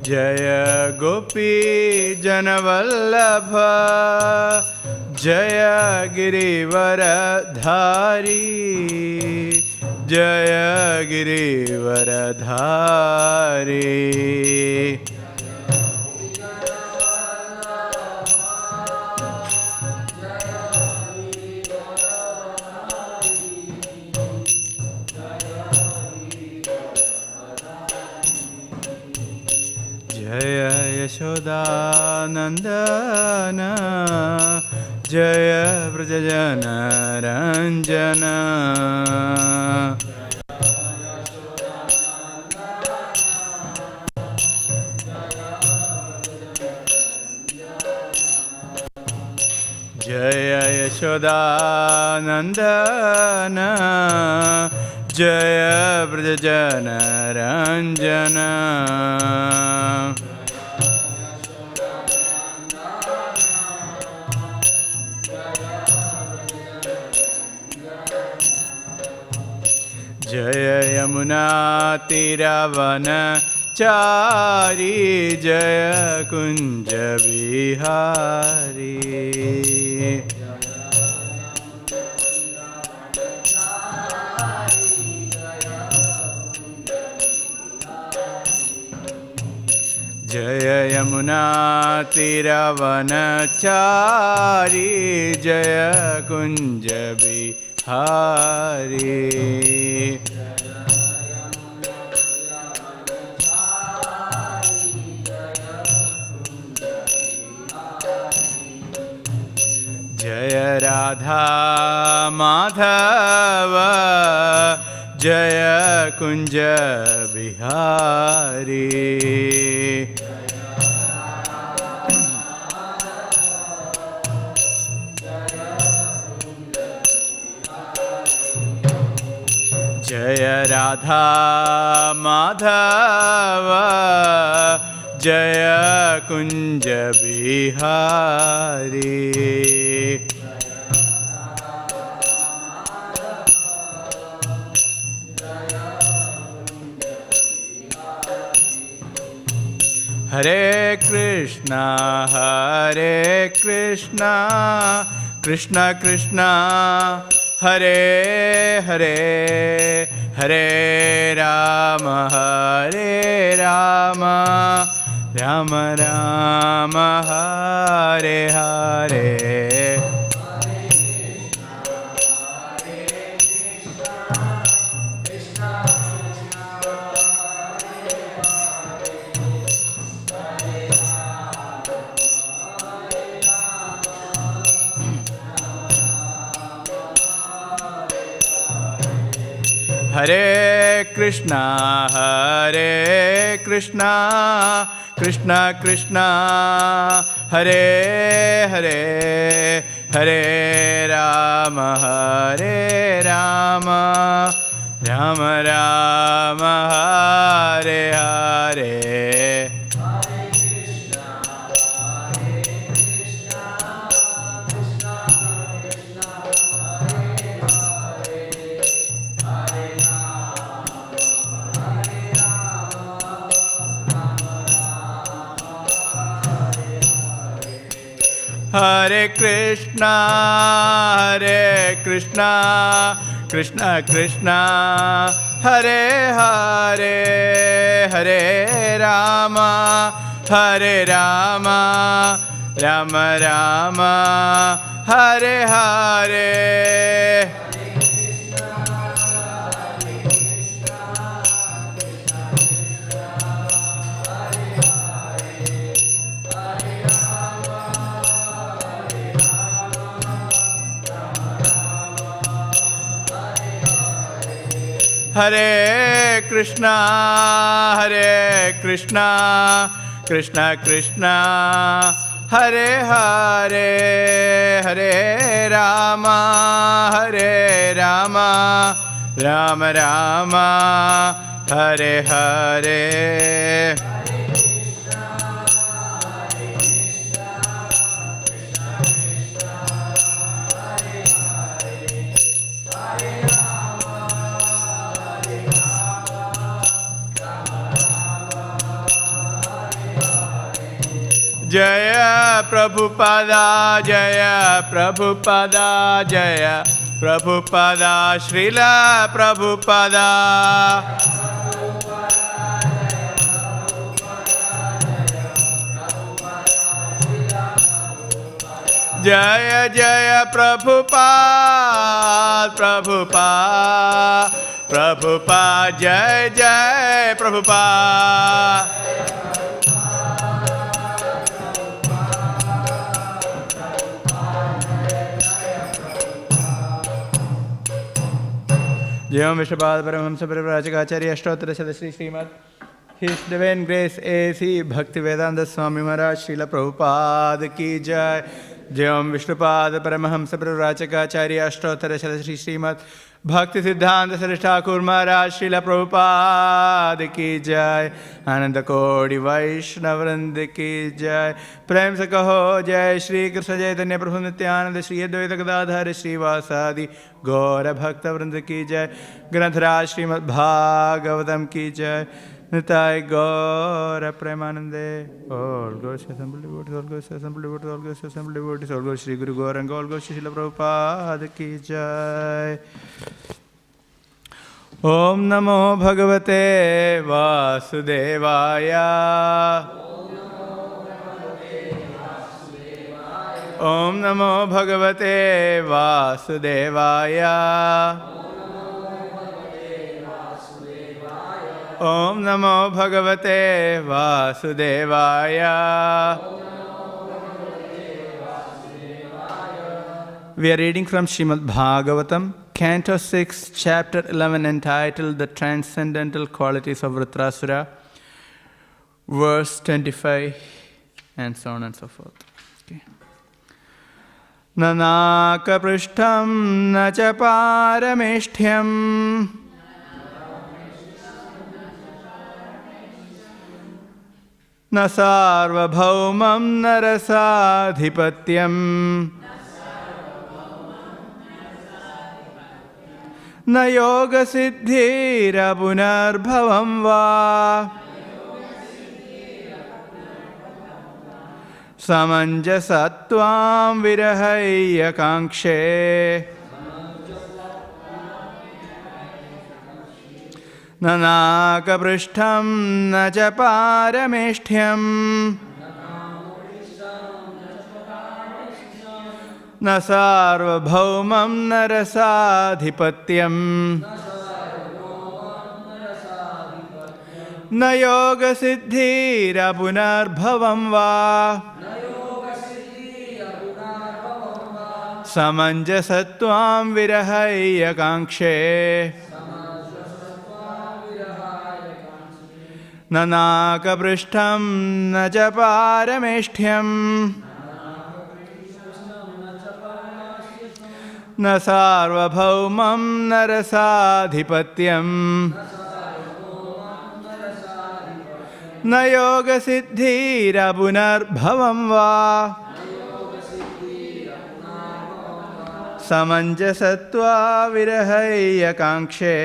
Jaya Gopi Janavallabha, Jaya Girivaradhari, Jaya Girivaradhari. Jaya Yashodanandana, Jaya Vrajajana Ranjana. Jaya Yashodanandana, Jaya Vrajajana Ranjana. Jaya Yamuna Tiravana Chari, Jaya Kunja Vihari. Jaya Yamuna Tiravana Chari, Jaya Kunja Vihari. Jaya Radha Madhava, Jaya Kunja Vihari. Jaya Radha Madhava, Jaya Kunja Vihari. Hare Krishna, Hare Krishna, Krishna Krishna, Hare Hare, Hare Rama, Hare Rama, Rama Rama, Hare Hare. Hare Krishna, Hare Krishna, Krishna Krishna, Hare Hare, Hare Rama, Hare Rama, Rama Rama, Hare Hare. Hare Krishna, Hare Krishna, Krishna Krishna, Hare Hare, Hare Rama, Hare Rama, Rama Rama, Hare Hare. Hare Krishna, Hare Krishna, Krishna Krishna, Hare Hare, Hare Rama, Hare Rama, Rama Rama, Hare Hare. Prabhupada Jaya Prabhupada Jaya Prabhupada Srila Prabhupada Jaya Jaya Prabhupada Prabhupada Prabhupada Jai Jai Prabhupada Jai Vishnupada Paramahamsa Prabhupada Ashtottara Shri Śrīmad His Divine Grace A.C. Bhaktivedanta Swami Maharaj Srila Prabhupada Ki Jai Jai Vishnupada Paramahamsa Prabhupada Ashtottara Shri Śrīmad Bhakti Siddhanta Saraswati Thakur Maharaj Srila Prabhupada Ki Jai Ananda Kodi Vaishnavrinda Ki Jai Prem se kaho Jai Shri Krishna Chaitanya Prabhu Nityananda Shri Advaita Gadadhara Shri Vasadi Gaura Bhakta Vrinda Ki Jai Granthara Śrīmad Bhāgavatam Ki Jai Nitai Gaura Premanande All Ghosts Assembled Devotees, All Ghosts Assembled Devotees, All Ghosts Assembled Devotees, All Ghosts Shri Guru Gauranga, All Ghosts Shri Prabhupada Ki Jai Om Namo Bhagavate Vasudevaya Om Namo Bhagavate Vasudevaya Om Namo Bhagavate Vasudevaya. We are reading from Śrīmad Bhāgavatam, Canto 6, Chapter 11, entitled The Transcendental Qualities of Vritrasura, verse 25, and so on and so forth. Okay. Nanaka prishtham na cha parameshthyam na sarvabhaumam narasadhipatyam na yoga siddhira punarbhavam va samanjasatvam virahaya kankshe nanaka prishtham na cha parameshthyam na sarvabhaumam narasadhipatyam na yoga siddhira punarbhavam va samanjasatvam virahaya kankshe nanaka prishtham na cha parameshthyam na sarvabhaumam narasadhipatyam na yoga siddhira punarbhavam va samanjasatva virahaya kankshe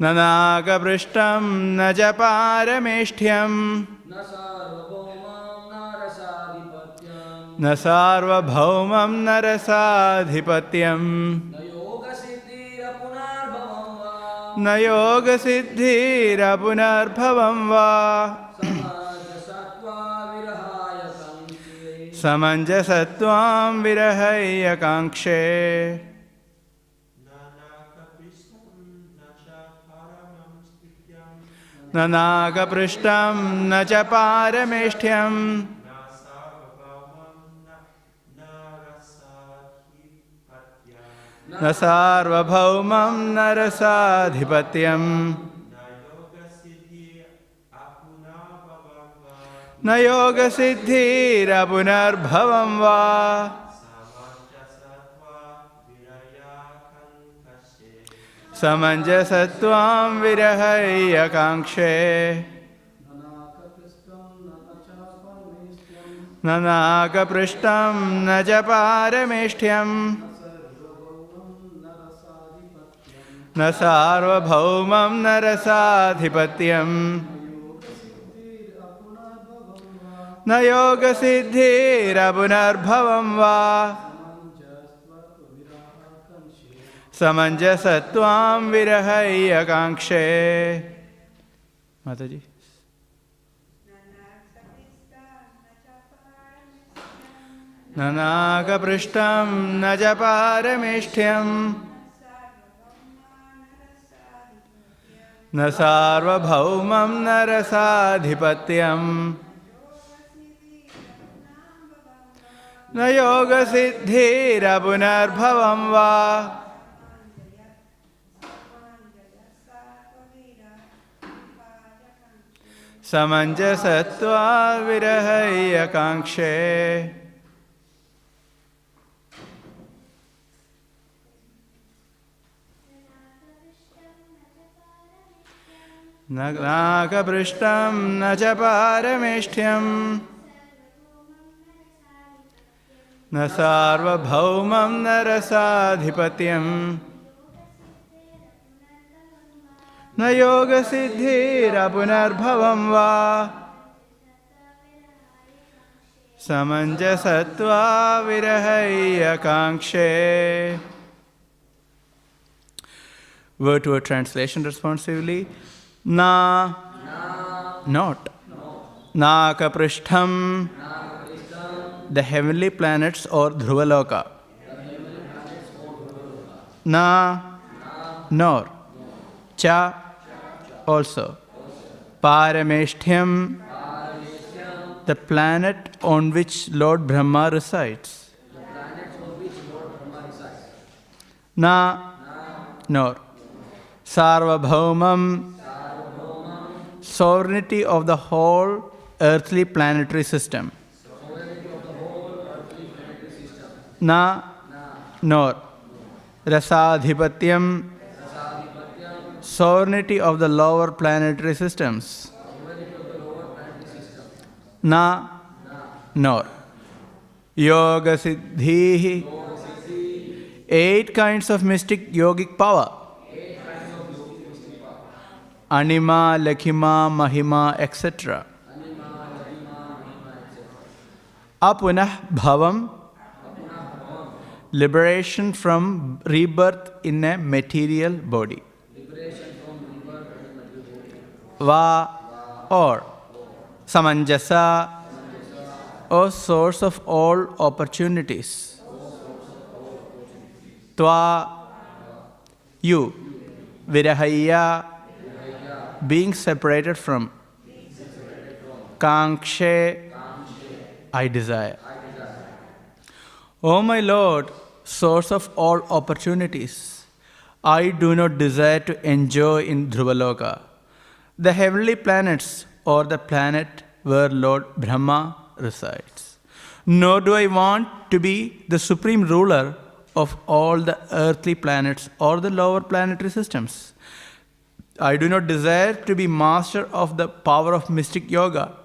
nanaka prishtham na cha parameshthyam na sarvabhaumam narasadhipatyam na yoga siddhira punarbhavam va samanjasatvam virahaya kankshe nanaka prishtham na cha parameshthyam na sarvabhaumam narasadhipatyam na yoga siddhira punarbhavam va samanjasatvam virahaya kankshe nanaka prishtham na cha parameshthyam न सार्वभौमं न रसाधिपत्यं न योगसिद्धिरपुनर्भवं वा समञ्जसत्वां विरहय्यकाङ्क्षे. माताजी. न नागपृष्ठं न च पारमेष्ठ्यं न सार्वभौमं न रसाधिपत्यं न योगसिद्धिरपुनर्भवं वा समञ्जसत्वा विरहय्यकाङ्क्षे. न नागपृष्ठं न च पारमेष्ठ्यं न सार्वभौमं न रसाधिपत्यं न योगसिद्धिरपुनर्भवं वा समञ्जसत्वा विरहय्यकाङ्क्षे. Word-to-word translation responsively. Na, not. Nakaprishtham, the heavenly planets or Dhruvaloka. Na, nor. Cha, also. Parameshthyam, the planet on which Lord Brahma resides. Na, nor. Sarvabhaumam, sovereignty of the whole earthly planetary system. Na, nor. Rasadhipatyam, sovereignty of the lower planetary systems. Na, nor. Yoga Siddhi, 8 kinds of mystic yogic power. Anima, Lakhima, Mahima, etc. Apunah Bhavam, liberation from rebirth in a material body. Va, or. Samanjasa, O source of all opportunities. Tva, you. Virahaya, being separated from. Kankshe, I desire. O my Lord, source of all opportunities, I do not desire to enjoy in Dhruvaloka, the heavenly planets or the planet where Lord Brahma resides. Nor do I want to be the supreme ruler of all the earthly planets or the lower planetary systems. I do not desire to be master of the power of mystic yoga,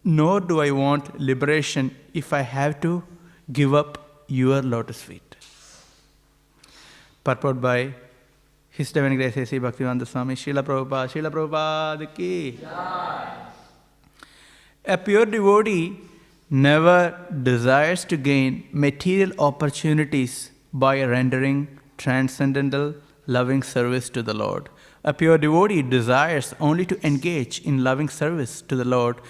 nor do I want liberation if I have to give up your lotus feet. Purport by His Divine Grace A.C. Bhaktivedanta Swami, Srila Prabhupada ki. A pure devotee never desires to gain material opportunities by rendering transcendental loving service to the Lord. A pure devotee desires only to engage in loving service to the Lord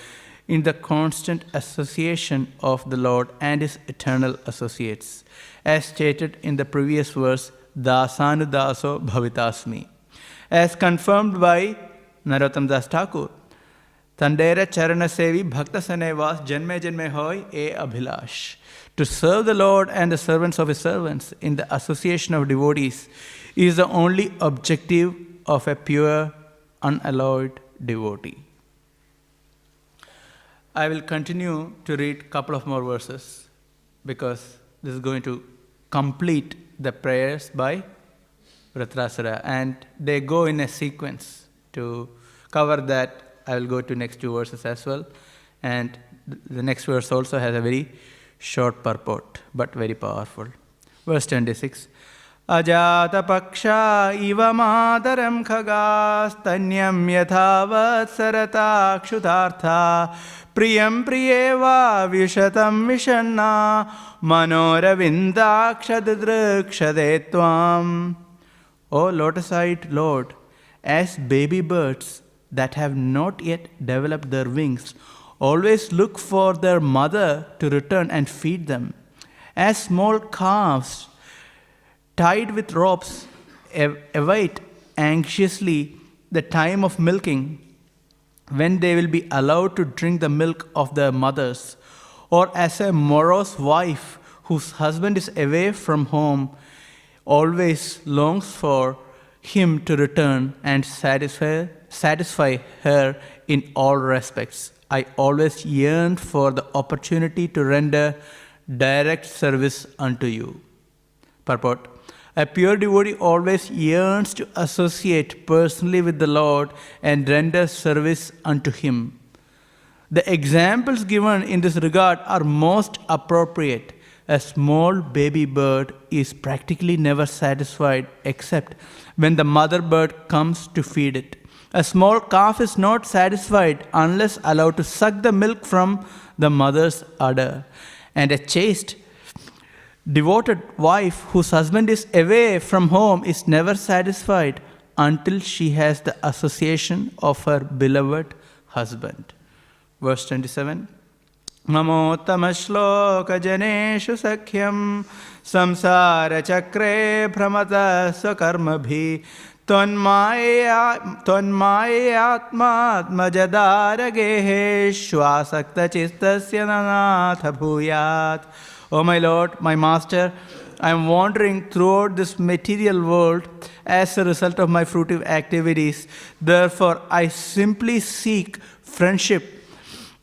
in the constant association of the Lord and His eternal associates, as stated in the previous verse, Dasanudaso Bhavitasmi, as confirmed by Narottam Das Thakur. Tandera Charana Sevi Bhakta Sanevas Janme Janme Hoy E Abhilash. To serve the Lord and the servants of His servants in the association of devotees is the only objective of a pure, unalloyed devotee. I will continue to read a couple of more verses because this is going to complete the prayers by Vrndesa, and they go in a sequence. To cover that, I will go to next 2 verses as well, and the next verse also has a very short purport but very powerful. Verse 26. Ajatapaksha iva madaram khagastanyam yathavat saratakshutartha priyam priyeva vishatam vishanna manoravindakshadidrikshadetvam. O lotus-eyed Lord, as baby birds that have not yet developed their wings always look for their mother to return and feed them, as small calves tied with ropes await anxiously the time of milking, when they will be allowed to drink the milk of their mothers, or as a morose wife whose husband is away from home always longs for him to return and satisfy her in all respects, I always yearn for the opportunity to render direct service unto you. Purport. A pure devotee always yearns to associate personally with the Lord and render service unto Him. The examples given in this regard are most appropriate. A small baby bird is practically never satisfied except when the mother bird comes to feed it. A small calf is not satisfied unless allowed to suck the milk from the mother's udder. And a chaste, devoted wife whose husband is away from home is never satisfied until she has the association of her beloved husband. Verse 27. Mamottama-shloka janeshu sakhyam samsara chakre pramata swakarmabhi Tvanmayatma-atma-jadara-gehe shvasakta-chistasya nanatha bhuyat. O my Lord, my Master, I am wandering throughout this material world as a result of my fruitive activities. Therefore, I simply seek friendship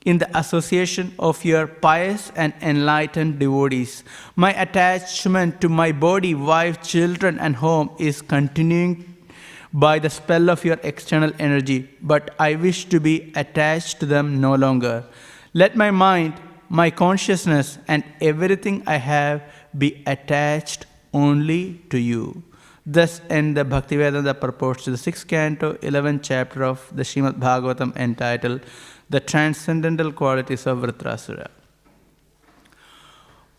in the association of your pious and enlightened devotees. My attachment to my body, wife, children, and home is continuing by the spell of your external energy, but I wish to be attached to them no longer. Let my mind, my consciousness, and everything I have be attached only to you. Thus end the Bhaktivedanta purports to the 6th canto, 11th chapter of the Śrīmad Bhāgavatam, entitled The Transcendental Qualities of Vrndesa.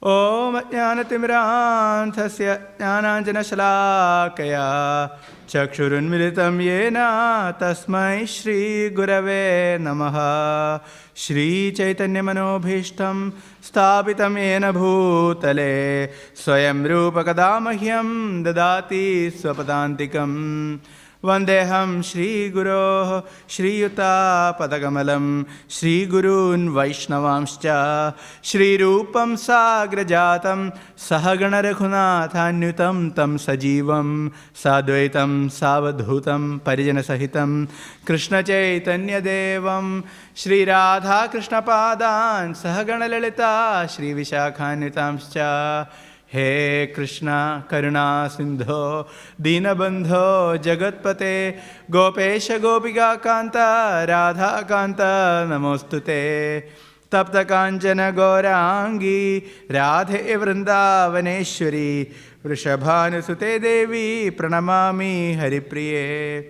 Om Jnanatimirantasya Jnananjanashalakaya Chakshurunmilitam Yena Tasmai Shri Gurave Namaha. Shri Chaitanya Manobhishtam Sthapitam Yena Bhutale Swayam Rupa Kadamahyam Dadati Swapadantikam. Vandeham Shri Guroh Shri Yuta Padagamalam Shri Gurun Vaishnavamscha Shri Rupam Sagrajatam Sahagana Raghunathanutam Tam Sajivam Sadvaitam Savadhutam Parijana Sahitam Krishna Chaitanya Devam Shri Radha Krishna Padan Sahagana Lalita Shri Vishakhanutamscha. He Krishna Karuna Sindho Dinabandho Jagatpate Gopesha Gopika Kanta Radha Kanta Namostute Tapta Kanchana Gaurangi Radhe Vrindavaneshwari Vrishabhanusute Devi Pranamami Haripriye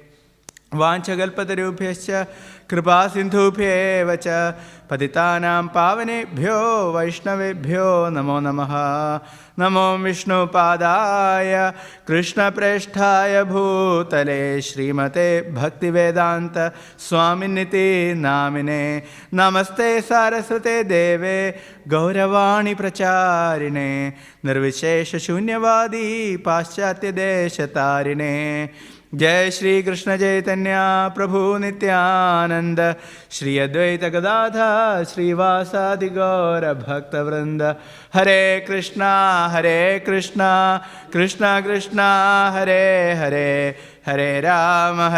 Vanchagalpatarubhyascha Kripa Sindhubhyev cha Patitanam Pavanebhyo Vaishnavebhyo Namo Namaha. Namo Vishnu Padaya Krishna Presthaya Bhutale Śrīmate Bhaktivedanta Swami Niti Namine. Namaste Saraswate Deve Gauravani Pracharine Nirvishesha Shunyavadi Paschatya Deshatarine. Jai Shri Krishna Chaitanya Prabhu Nityananda Shri Advaita Gadadha Shri Vasadi Gaura Bhakta Vrinda. Hare Krishna Krishna Krishna Hare Hare Hare Rama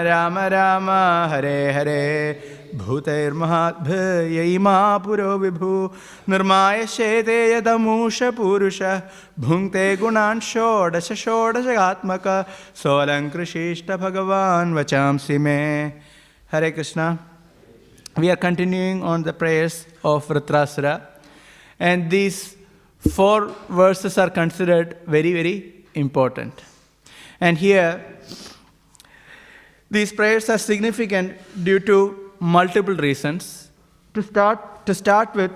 Rama Rama Hare Hare. Bhutair Mahatbhaya Ima Puro Vibhu Nirmaya Shete Yadamusha Purusha Bhunkte Gunan Shodasha Atmaka Solankrishishta Bhagavan Vachamsi Me. Hare Krishna. We are continuing on the prayers of Vrndesa, and these 4 verses are considered very, very important. And here, these prayers are significant due to multiple reasons. To start with,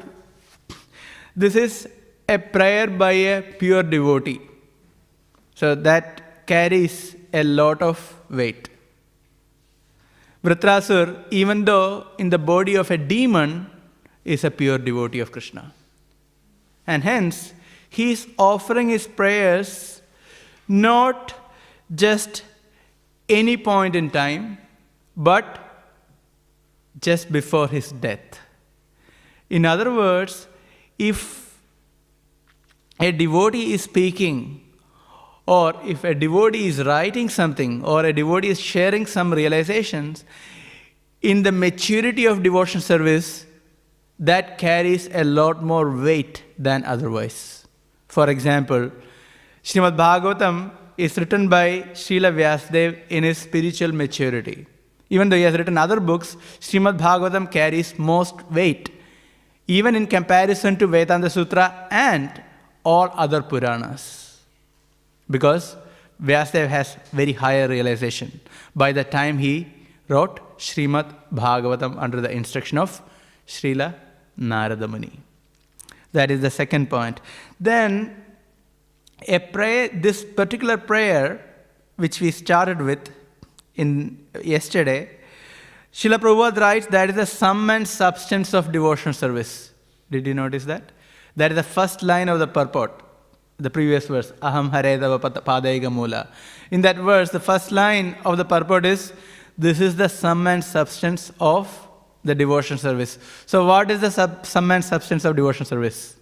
this is a prayer by a pure devotee. So that carries a lot of weight. Vritrasur, even though in the body of a demon, is a pure devotee of Krishna. And hence, he is offering his prayers not just any point in time, but just before his death. In other words, if a devotee is speaking, or if a devotee is writing something, or a devotee is sharing some realizations, in the maturity of devotional service, that carries a lot more weight than otherwise. For example, Śrīmad Bhāgavatam is written by Srila Vyasadeva in his spiritual maturity. Even though he has written other books, Śrīmad Bhāgavatam carries most weight, even in comparison to Vedanta Sutra and all other Puranas. Because Vyasadeva has very higher realization by the time he wrote Śrīmad Bhāgavatam under the instruction of Srila Narada Muni. That is the second point. Then, a prayer, this particular prayer, which we started with yesterday, Srila Prabhupada writes that is the sum and substance of devotional service. Did you notice that? That is the first line of the purport, the previous verse, Aham Hare Tava Padaiga Mula. In that verse, the first line of the purport is, this is the sum and substance of the devotional service. So what is the sum and substance of devotional service?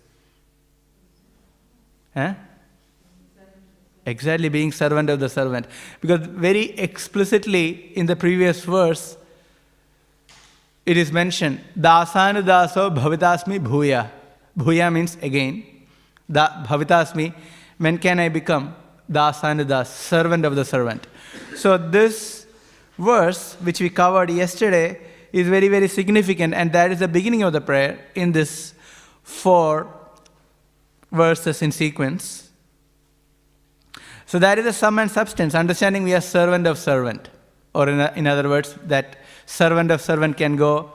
Exactly, being servant of the servant. Because very explicitly in the previous verse, it is mentioned, Dasanu Daso Bhavitasmi Bhuya. Bhuya means again. Bhavitasmi, when can I become Dasanu Das, servant of the servant? So this verse, which we covered yesterday, is very, very significant, and that is the beginning of the prayer in this 4 verses in sequence. So that is the sum and substance, understanding we are servant of servant. Or in other words, that servant of servant can go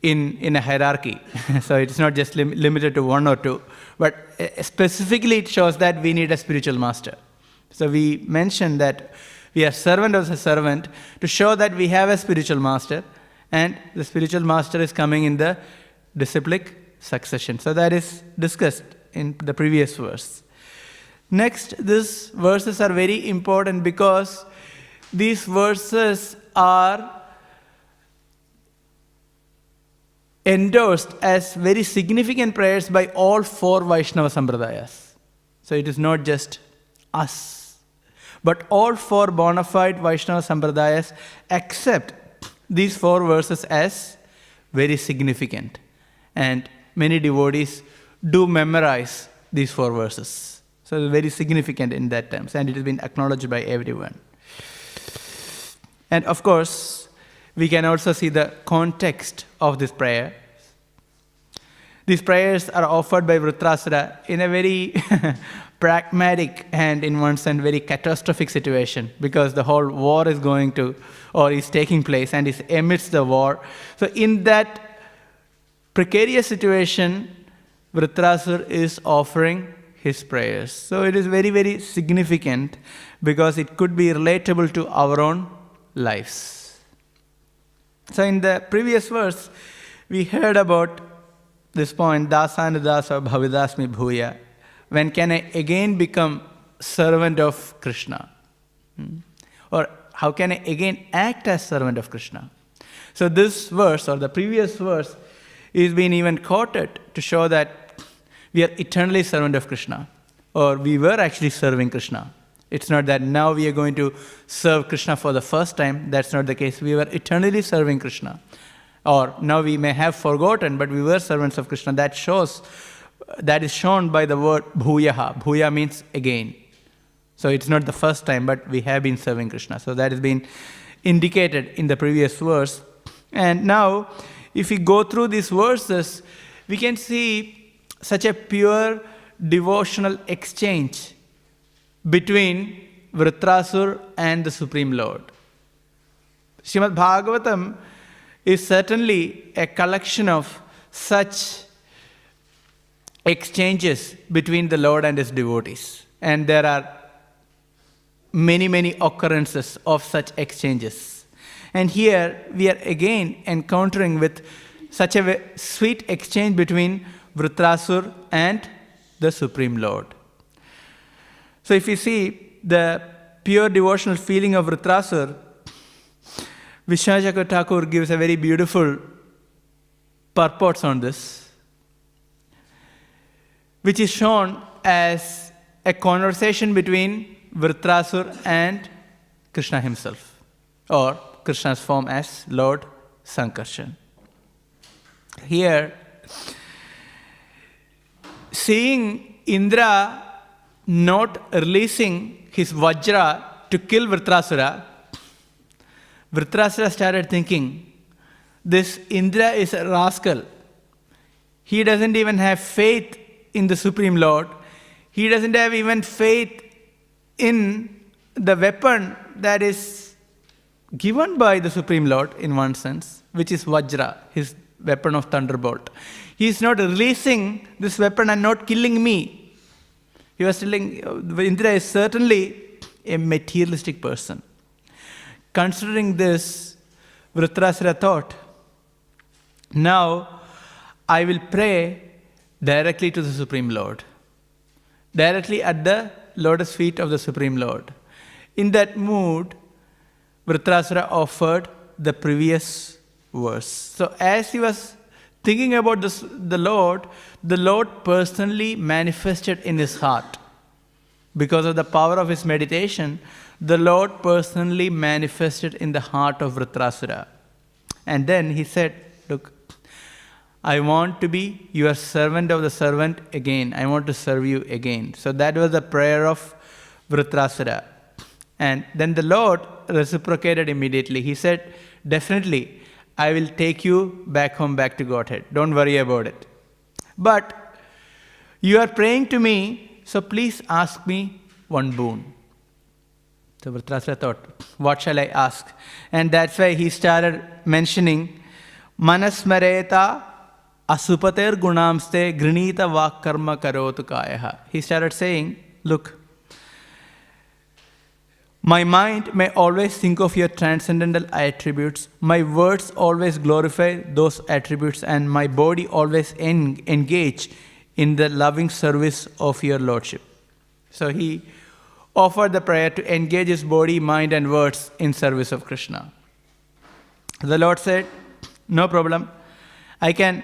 in a hierarchy. So it's not just limited to 1 or 2, but specifically it shows that we need a spiritual master. So we mentioned that we are servant of the servant to show that we have a spiritual master, and the spiritual master is coming in the disciplic succession. So that is discussed in the previous verse. Next, these verses are very important because these verses are endorsed as very significant prayers by all 4 Vaishnava Sampradayas. So it is not just us, but all 4 bona fide Vaishnava Sampradayas accept these 4 verses as very significant. And many devotees do memorize these 4 verses. So it's very significant in that terms, and it has been acknowledged by everyone. And of course, we can also see the context of this prayer. These prayers are offered by Vritrasura in a very pragmatic and, in one sense, very catastrophic situation, because the whole war is going to, or is taking place, and is amidst the war. So in that precarious situation, Vritrasura is offering his prayers. So it is very, very significant because it could be relatable to our own lives. So in the previous verse, we heard about this point, Dasanu Dasa Bhavidasmi Bhuya. When can I again become servant of Krishna? Or how can I again act as servant of Krishna? So this verse, or the previous verse, is being even quoted to show that we are eternally servant of Krishna, or we were actually serving Krishna. It's not that now we are going to serve Krishna for the first time. That's not the case. We were eternally serving Krishna. Or now we may have forgotten, but we were servants of Krishna. That is shown by the word bhuyaha. Bhuya means again. So it's not the first time, but we have been serving Krishna. So that has been indicated in the previous verse. And now, if we go through these verses, we can see such a pure devotional exchange between Vritrasur and the Supreme Lord. Śrīmad Bhāgavatam is certainly a collection of such exchanges between the Lord and his devotees. And there are many, many occurrences of such exchanges. And here we are again encountering with such a sweet exchange between Vritrasur and the Supreme Lord. So if you see the pure devotional feeling of Vritrasur, Vishwanath Thakur gives a very beautiful purport on this, which is shown as a conversation between Vritrasur and Krishna himself, or Krishna's form as Lord Sankarshan. Here, seeing Indra not releasing his Vajra to kill Vritrasura, Vritrasura started thinking, this Indra is a rascal. He doesn't even have faith in the Supreme Lord. He doesn't have even faith in the weapon that is given by the Supreme Lord in one sense, which is Vajra, his weapon of thunderbolt. He is not releasing this weapon and not killing me. He was telling, Indra is certainly a materialistic person. Considering this, Vritrasura thought, now I will pray directly to the Supreme Lord, directly at the lotus feet of the Supreme Lord. In that mood, Vritrasura offered the previous verse. So as he was thinking about this, the Lord personally manifested in his heart. Because of the power of his meditation, the Lord personally manifested in the heart of Vritrasura. And then he said, look, I want to be your servant of the servant again. I want to serve you again. So that was the prayer of Vritrasura. And then the Lord reciprocated immediately. He said, definitely, I will take you back home, back to Godhead. Don't worry about it. But you are praying to me, so please ask me one boon. So Vritrasura thought, what shall I ask? And that's why he started mentioning, Manasmareta asupater gunamste grinita vak karma karotu kayaha. He started saying, look, my mind may always think of your transcendental attributes. My words always glorify those attributes, and my body always engage in the loving service of your Lordship. So he offered the prayer to engage his body, mind, and words in service of Krishna. The Lord said, no problem. I can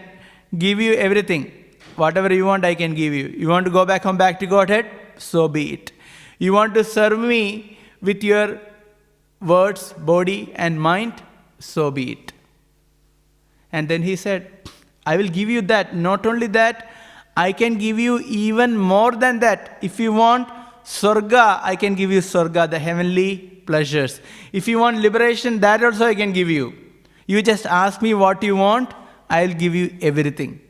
give you everything. Whatever you want, I can give you. You want to go back home, back to Godhead? So be it. You want to serve me with your words, body, and mind? So be it. And then he said, I will give you that. Not only that, I can give you even more than that. If you want Swarga, I can give you Swarga, the heavenly pleasures. If you want liberation, that also I can give you. You just ask me what you want, I'll give you everything.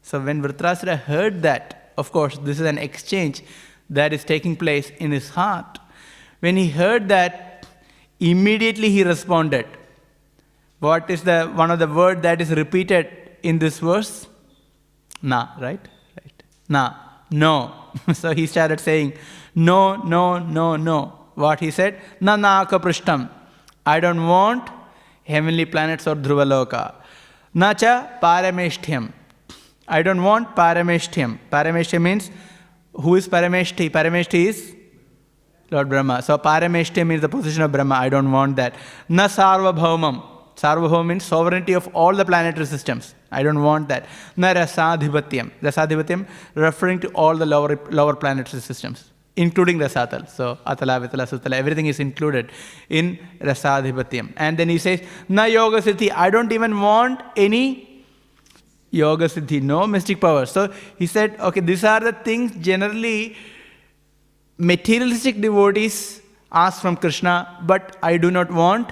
So when Vritrasura heard that, of course, this is an exchange that is taking place in his heart. When he heard that, immediately he responded. What is the one of the word that is repeated in this verse? Na, right? Right. Na, no. So he started saying, no, no, no, no. What he said? Na naka prishtam. I don't want heavenly planets or Dhruvaloka. Nacha parameshtham. I don't want parameshtham. Parameshtham means, who is parameshthi? Parameshthi is Lord Brahma. So parameshtham means the position of Brahma. I don't want that. Na sarvabhaumam. Sarvabhaumam means sovereignty of all the planetary systems. I don't want that. Na rasadhipatyam. Rasadhipatyam referring to all the lower planetary systems, including Rasatal. So Atala, Vitala, Sutala, everything is included in Rasadhipatyam. And then he says, Na yoga siddhi. I don't even want any yoga siddhi, no mystic power. So he said, okay, these are the things generally materialistic devotees ask from Krishna, but I do not want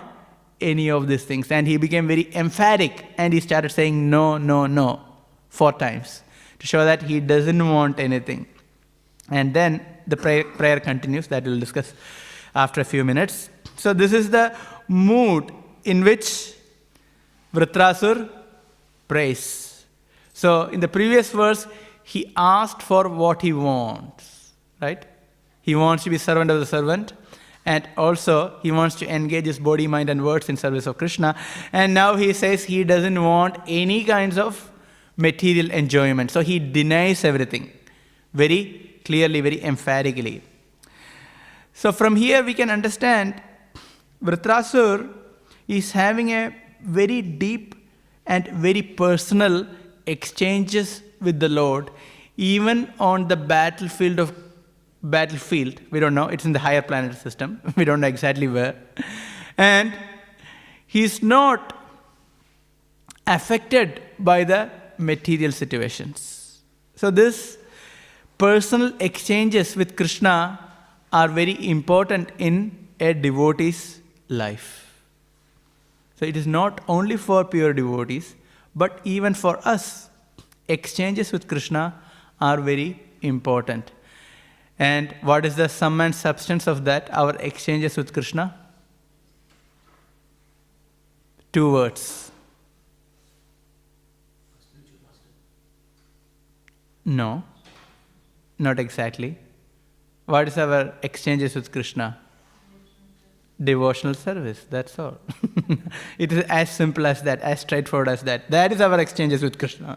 any of these things. And he became very emphatic and he started saying no, no, no 4 times to show that he doesn't want anything. And then the prayer continues, that we'll discuss after a few minutes. So this is the mood in which Vritrasur prays. So in the previous verse, he asked for what he wants, right? He wants to be servant of the servant, and also he wants to engage his body, mind and words in service of Krishna. And now he says he doesn't want any kinds of material enjoyment. So he denies everything very clearly, very emphatically. So from here we can understand Vritrasur is having a very deep and very personal exchanges with the Lord, even on the battlefield. We don't know, it's in the higher planetary system. We don't know exactly where. And he's not affected by the material situations. So this personal exchanges with Krishna are very important in a devotee's life. So it is not only for pure devotees, but even for us, exchanges with Krishna are very important. And what is the sum and substance of that, our exchanges with Krishna? 2 words. No, not exactly. What is our exchanges with Krishna? Devotional service, that's all. It is as simple as that, as straightforward as that. That is our exchanges with Krishna.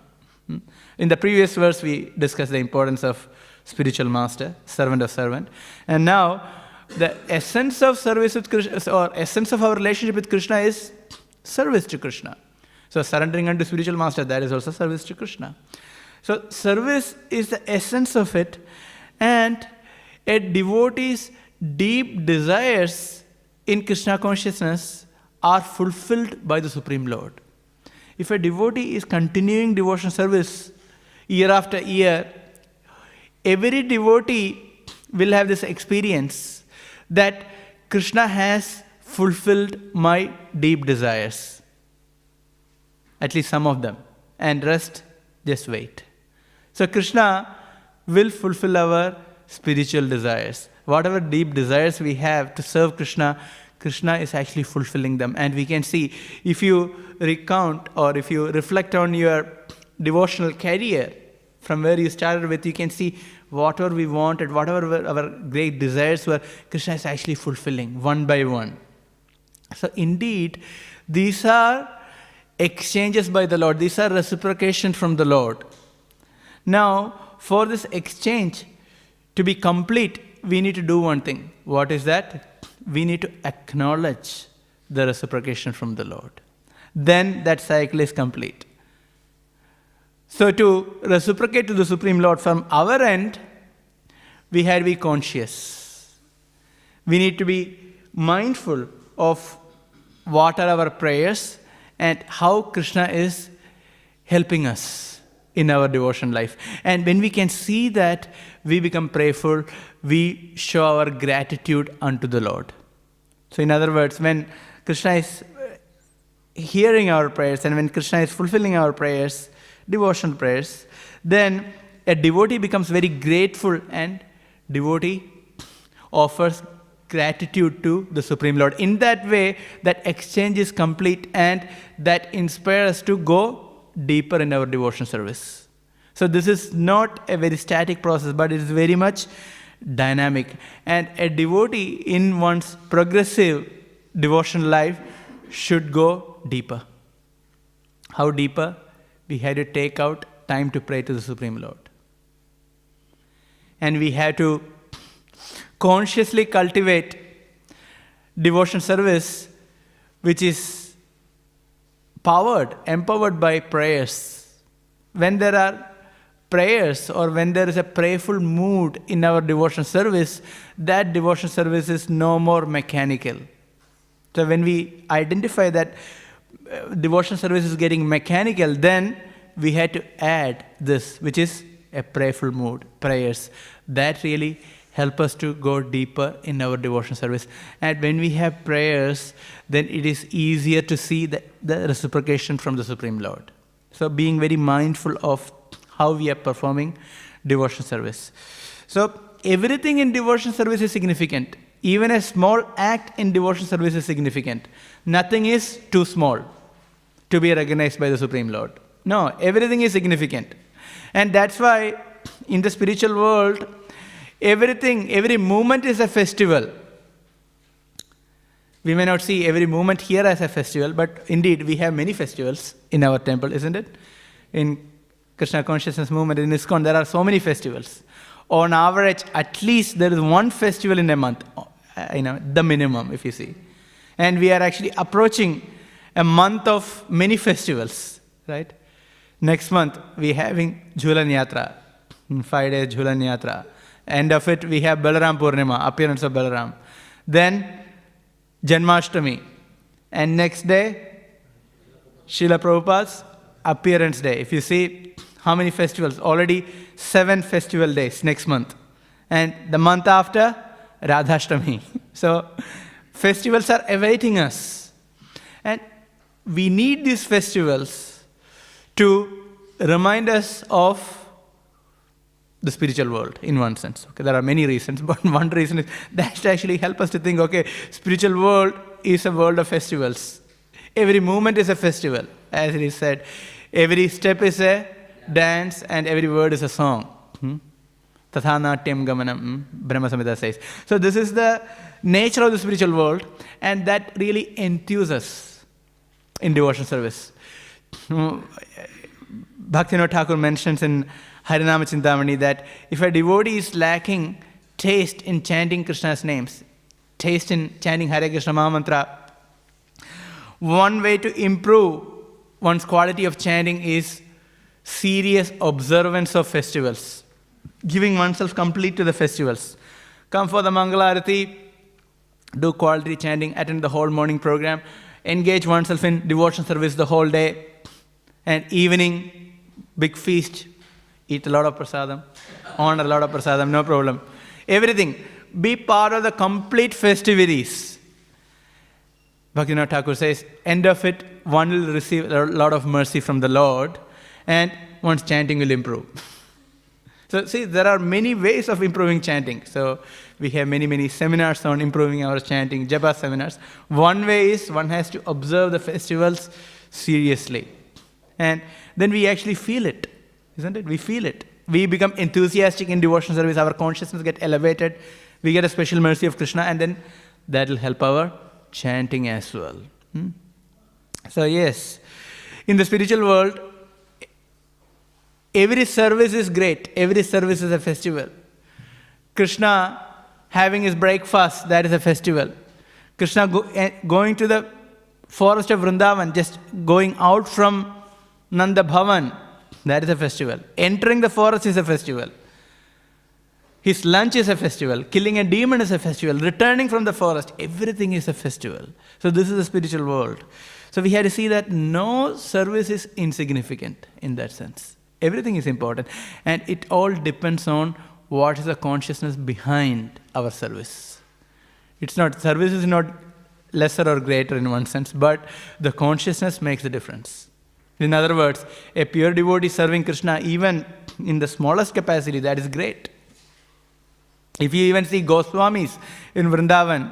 In the previous verse, we discussed the importance of spiritual master, servant of servant. And now, the essence of service with Krishna, or essence of our relationship with Krishna is service to Krishna. So surrendering unto spiritual master, that is also service to Krishna. So service is the essence of it, and a devotee's deep desires in Krishna consciousness are fulfilled by the Supreme Lord. If a devotee is continuing devotional service year after year, every devotee will have this experience that Krishna has fulfilled my deep desires. At least some of them. And rest, just wait. So Krishna will fulfill our spiritual desires. Whatever deep desires we have to serve Krishna, Krishna is actually fulfilling them. And we can see, if you recount or if you reflect on your devotional career, from where you started with, you can see whatever we wanted, whatever our great desires were, Krishna is actually fulfilling one by one. So indeed, these are exchanges by the Lord. These are reciprocation from the Lord. Now, for this exchange to be complete, we need to do one thing. What is that? We need to acknowledge the reciprocation from the Lord. Then that cycle is complete. So to reciprocate to the Supreme Lord from our end, we had to be conscious. We need to be mindful of what are our prayers and how Krishna is helping us in our devotion life. And when we can see that, we become prayerful, we show our gratitude unto the Lord. So in other words, when Krishna is hearing our prayers and when Krishna is fulfilling our prayers, devotional prayers, then a devotee becomes very grateful and devotee offers gratitude to the Supreme Lord. In that way, that exchange is complete and that inspires us to go deeper in our devotional service. So this is not a very static process, but it is very much dynamic. And a devotee in one's progressive devotional life should go deeper. How deeper? We had to take out time to pray to the Supreme Lord. And we have to consciously cultivate devotion service which is empowered by prayers. When there are prayers or when there is a prayerful mood in our devotion service, that devotion service is no more mechanical. So when we identify that devotion service is getting mechanical, then we had to add this, which is a prayerful mood, prayers. That really help us to go deeper in our devotion service. And when we have prayers, then it is easier to see the reciprocation from the Supreme Lord. So being very mindful of how we are performing devotion service. So everything in devotion service is significant. Even a small act in devotion service is significant. Nothing is too small to be recognized by the Supreme Lord. No, everything is significant. And that's why in the spiritual world, every moment is a festival. We may not see every moment here as a festival, but indeed we have many festivals in our temple, isn't it? In Krishna Consciousness Movement, in ISKCON, there are so many festivals. On average, at least there is one festival in a month, the minimum, if you see. And we are actually approaching a month of many festivals, right? Next month, we are having Jhulan Yatra, 5 days Jhulan Yatra. End of it, we have Balaram Purnima, appearance of Balaram. Then, Janmashtami. And next day, Srila Prabhupada's appearance day. If you see how many festivals, already 7 festival days next month. And the month after, Radhashtami. So, festivals are awaiting us. And we need these festivals to remind us of the spiritual world, in one sense. Okay, there are many reasons, but one reason is that to actually help us to think, okay, spiritual world is a world of festivals. Every movement is a festival, as it is said. Every step is a dance, and every word is a song. Tatha natyam gamanam, Brahma Samhita says. So this is the nature of the spiritual world, and that really enthuses us in devotion service. Bhaktivinoda Thakur mentions in Harinama Chintamani that if a devotee is lacking taste in chanting Krishna's names, taste in chanting Hare Krishna Mahamantra, one way to improve one's quality of chanting is serious observance of festivals, giving oneself complete to the festivals. Come for the Mangalarati, do quality chanting, attend the whole morning program, engage oneself in devotion service the whole day, and evening, big feast, eat a lot of prasadam, honor a lot of prasadam, no problem. Everything. Be part of the complete festivities. Bhaktivinoda Thakur says, end of it, one will receive a lot of mercy from the Lord, and one's chanting will improve. So see, there are many ways of improving chanting. So we have many seminars on improving our chanting, japa seminars. One way is one has to observe the festivals seriously. And then we actually feel it, isn't it? We feel it. We become enthusiastic in devotion service. Our consciousness gets elevated. We get a special mercy of Krishna, and then that will help our chanting as well. So yes, in the spiritual world, every service is great. Every service is a festival. Krishna having his breakfast, that is a festival. Krishna going to the forest of Vrindavan, just going out from Nanda Bhavan, that is a festival. Entering the forest is a festival. His lunch is a festival. Killing a demon is a festival. Returning from the forest, everything is a festival. So this is the spiritual world. So we have to see that no service is insignificant in that sense. Everything is important. And it all depends on what is the consciousness behind our service. Service is not lesser or greater in one sense, but the consciousness makes the difference. In other words, a pure devotee serving Krishna, even in the smallest capacity, that is great. If you even see Goswamis in Vrindavan,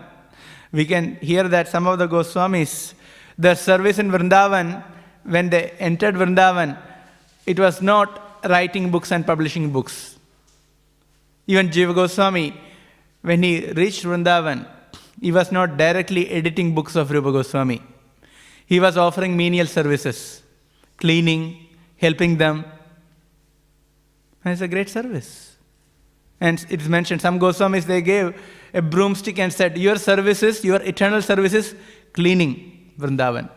we can hear that some of the Goswamis, their service in Vrindavan, when they entered Vrindavan, it was not writing books and publishing books. Even Jiva Goswami, when he reached Vrindavan, he was not directly editing books of Rupa Goswami. He was offering menial services, cleaning, helping them. And it's a great service. And it's mentioned, some Goswamis, they gave a broomstick and said, your services, your eternal services, cleaning Vrindavan.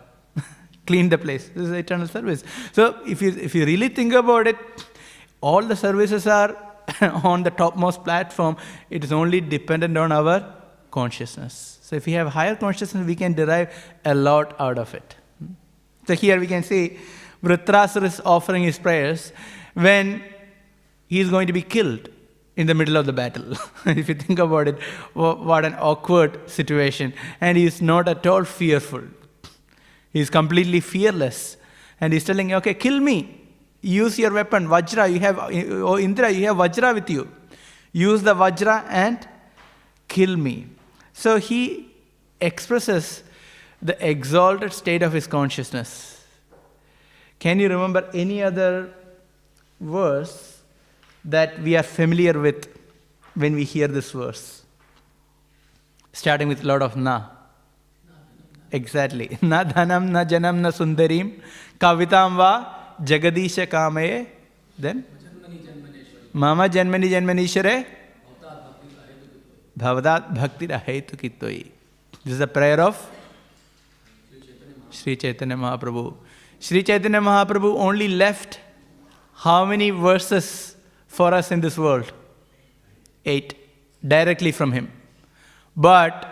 Clean the place. This is eternal service. So if you really think about it, all the services are on the topmost platform. It is only dependent on our consciousness. So if we have higher consciousness, we can derive a lot out of it. So here we can see Vritrasura is offering his prayers when he is going to be killed in the middle of the battle. If you think about it, what an awkward situation. And he is not at all fearful. He is completely fearless. And he's telling, okay, kill me. Use your weapon, Vajra. You have, oh Indra, you have Vajra with you. use the vajra and kill me. So he expresses the exalted state of his consciousness. Can you remember any other verse that we are familiar with when we hear this verse? Starting with a lot of na. Exactly. Na dhanam, na janam, na sundarim, kavitam va jagadisha kamaye. Then? Mama janmani janmanishare bhavadat bhakti rahetu kitoi. This is the prayer of Sri Chaitanya Mahaprabhu. Sri Chaitanya Mahaprabhu only left how many verses for us in this world? 8. Directly from him. But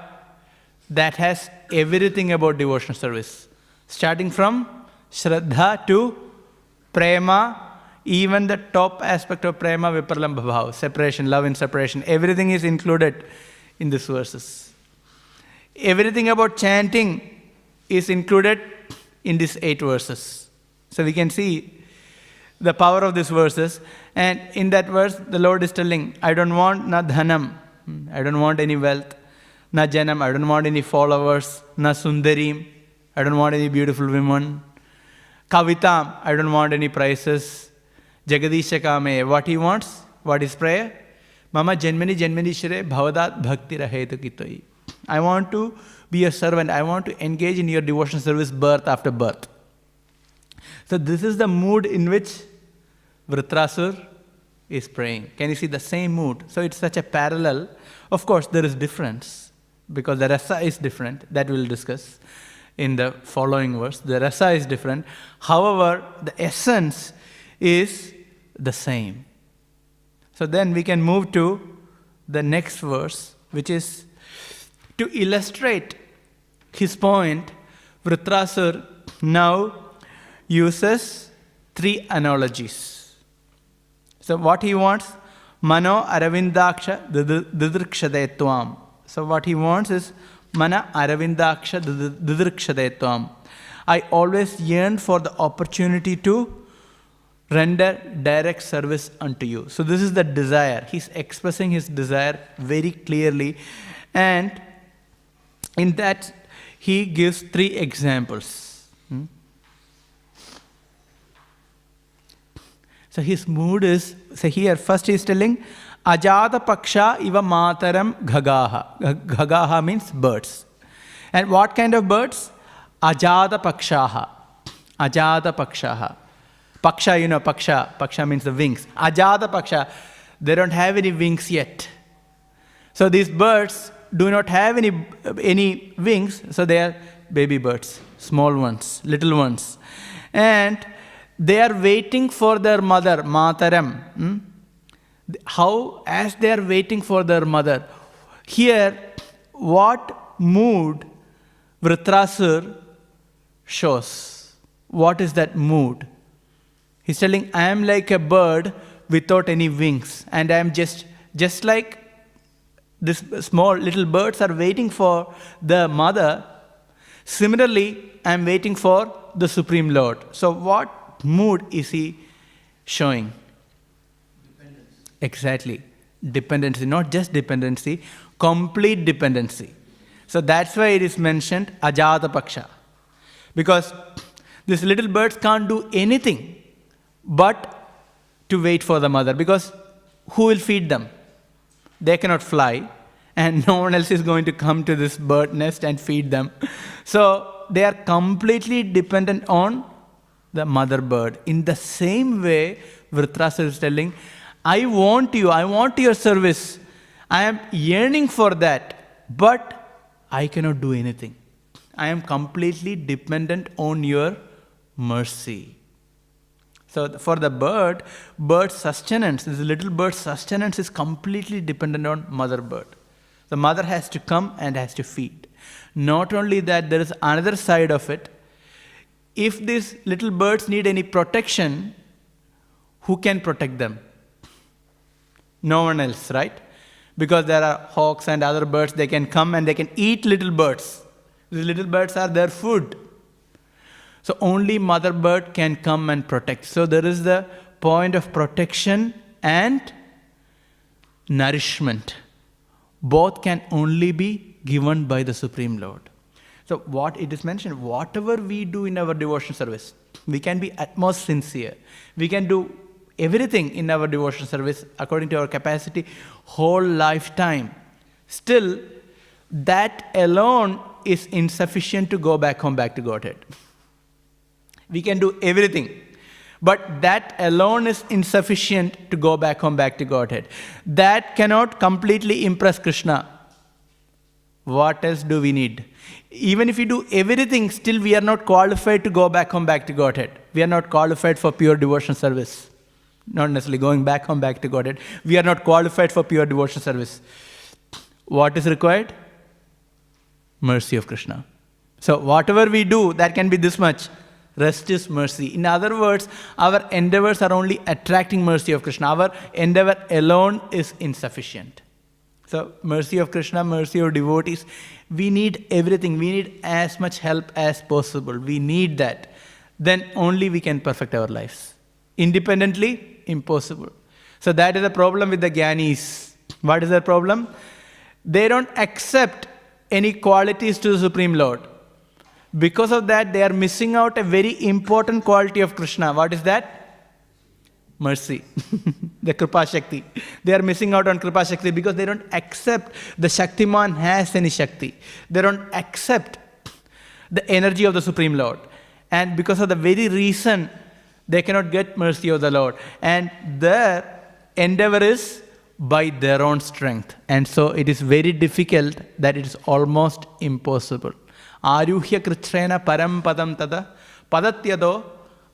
that has everything about devotional service. Starting from Shraddha to Prema, even the top aspect of Prema, Vipralambha Bhav, separation, love and separation. Everything is included in these verses. Everything about chanting is included in these 8 verses. So we can see the power of these verses. And in that verse, the Lord is telling, I don't want na dhanam, I don't want any wealth, na janam, I don't want any followers, na sundarim, I don't want any beautiful women, kavitam, I don't want any prizes, jagadisha kame, what he wants, what is prayer? Mama janmani janmani shire bhavadat bhakti rahetu kitoi. I want to be a servant. I want to engage in your devotional service birth after birth. So this is the mood in which Vritrasur is praying. Can you see the same mood? So it's such a parallel. Of course, there is difference because the rasa is different. That we'll discuss in the following verse. The rasa is different. However, the essence is the same. So then we can move to the next verse, which is to illustrate his point. Vritrasur now uses 3 analogies. So what he wants, mano aravindaksha didrikshadetvam. So what he wants is mana aravindaksha didrikshadetvam. I always yearn for the opportunity to render direct service unto you. So this is the desire. He's expressing his desire very clearly. And in that, he gives 3 examples. So his mood is, so here first he is telling, Ajata Paksha iva mataram ghagaha. Ghagaha means birds. And what kind of birds? Ajata Pakshaha. Ajata Pakshaha. Paksha, you know, Paksha. Paksha means the wings. Ajata Paksha. They don't have any wings yet. So these birds do not have any wings, so they are baby birds, small ones, little ones. And they are waiting for their mother, Mataram. How? As they are waiting for their mother. Here, what mood Vritrasur shows? What is that mood? He's telling, I am like a bird without any wings, and I am just like these small little birds are waiting for the mother. Similarly, I am waiting for the Supreme Lord. So what mood is he showing? Dependence. Exactly. Dependency. Not just dependency, complete dependency. So that's why it is mentioned Ajata Paksha. Because these little birds can't do anything but to wait for the mother. Because who will feed them? They cannot fly, and no one else is going to come to this bird nest and feed them. So they are completely dependent on the mother bird. In the same way, Vritrasur is telling, I want you, I want your service. I am yearning for that, but I cannot do anything. I am completely dependent on your mercy. So for the bird sustenance, this little bird's sustenance is completely dependent on mother bird. The mother has to come and has to feed. Not only that, there is another side of it. If these little birds need any protection, who can protect them? No one else, right? Because there are hawks and other birds, they can come and they can eat little birds. These little birds are their food. So only mother bird can come and protect. So there is the point of protection and nourishment, both can only be given by the Supreme Lord. So what it is mentioned, whatever we do in our devotion service, we can be at most sincere. We can do everything in our devotion service according to our capacity, whole lifetime. Still, that alone is insufficient to go back home, back to Godhead. We can do everything, but that alone is insufficient to go back home, back to Godhead. That cannot completely impress Krishna. What else do we need? Even if we do everything, still we are not qualified to go back home, back to Godhead. We are not qualified for pure devotion service. Not necessarily going back home, back to Godhead. We are not qualified for pure devotion service. What is required? Mercy of Krishna. So whatever we do, that can be this much. Rest is mercy. In other words, our endeavors are only attracting mercy of Krishna. Our endeavor alone is insufficient. So mercy of Krishna, mercy of devotees, we need everything. We need as much help as possible. We need that. Then only we can perfect our lives. Independently, impossible. So that is the problem with the Gyanis. What is the problem? They don't accept any qualities to the Supreme Lord. Because of that, they are missing out a very important quality of Krishna. What is that? Mercy. The Kripa Shakti. They are missing out on Kripa Shakti because they don't accept the Shaktiman has any Shakti. They don't accept the energy of the Supreme Lord. And because of the very reason, they cannot get mercy of the Lord. And their endeavor is by their own strength. And so it is very difficult, that it is almost impossible. Aruhya kritrena param padam tada padatyado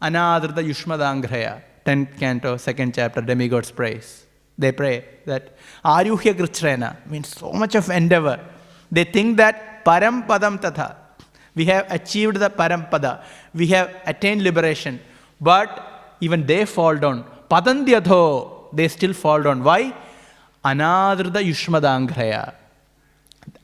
anadrita yushmadangraya. 10th canto, 2nd chapter, demigods praise. They pray that Aruhya kritrena means so much of endeavor. They think that param padam tatha, we have achieved the param pada, we have attained liberation. But even they fall down. Padandyatho, they still fall down. Why? Anadrita yushmadangraya.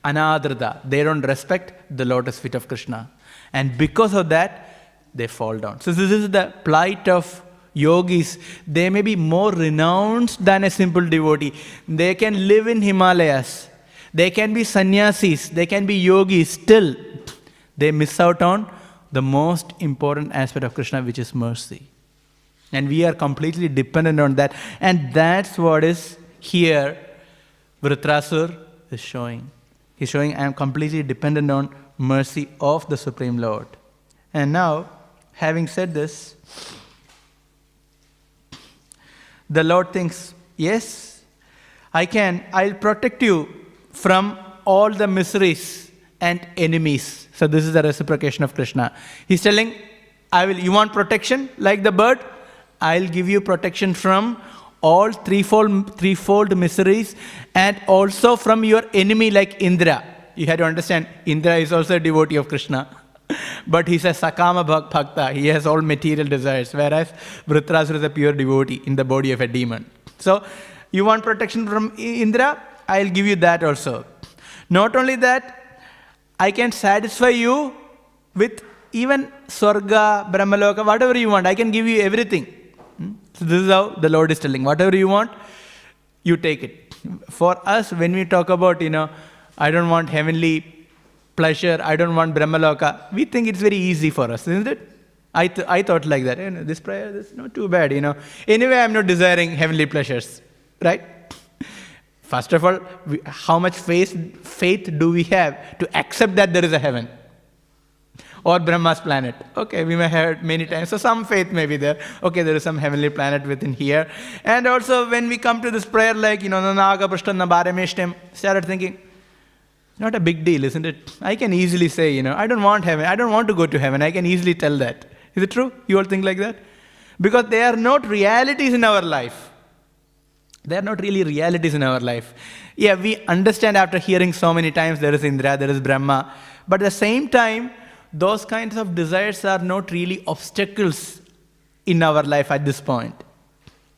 Anadrita, they don't respect the lotus feet of Krishna. And because of that, they fall down. So this is the plight of yogis. They may be more renounced than a simple devotee. They can live in Himalayas. They can be sannyasis. They can be yogis. Still, they miss out on the most important aspect of Krishna, which is mercy. And we are completely dependent on that. And that's what is here Vritrasur is showing. He's showing I am completely dependent on mercy of the Supreme Lord. And now, having said this, the Lord thinks, yes, I'll protect you from all the miseries and enemies. So this is the reciprocation of Krishna. He's telling, you want protection like the bird? I'll give you protection from all threefold miseries and also from your enemy like Indra. You have to understand, Indra is also a devotee of Krishna. But he's a Sakama Bhakta. He has all material desires. Whereas Vritrasura is a pure devotee in the body of a demon. So, you want protection from Indra? I'll give you that also. Not only that, I can satisfy you with even Swarga, Brahmaloka, whatever you want. I can give you everything. So this is how the Lord is telling. Whatever you want, you take it. For us, when we talk about, I don't want heavenly pleasure, I don't want Brahmaloka, we think it's very easy for us, isn't it? I thought like that. This prayer is not too bad, Anyway, I'm not desiring heavenly pleasures, right? First of all, how much faith do we have to accept that there is a heaven? Or Brahma's planet. Okay, we may have heard many times. So some faith may be there. Okay, there is some heavenly planet within here. And also when we come to this prayer like, Naga Prashtanna Bharameshtem, started thinking, not a big deal, isn't it? I can easily say, I don't want heaven. I don't want to go to heaven. I can easily tell that. Is it true? You all think like that? Because they are not realities in our life. They are not really realities in our life. Yeah, we understand after hearing so many times there is Indra, there is Brahma. But at the same time, those kinds of desires are not really obstacles in our life at this point.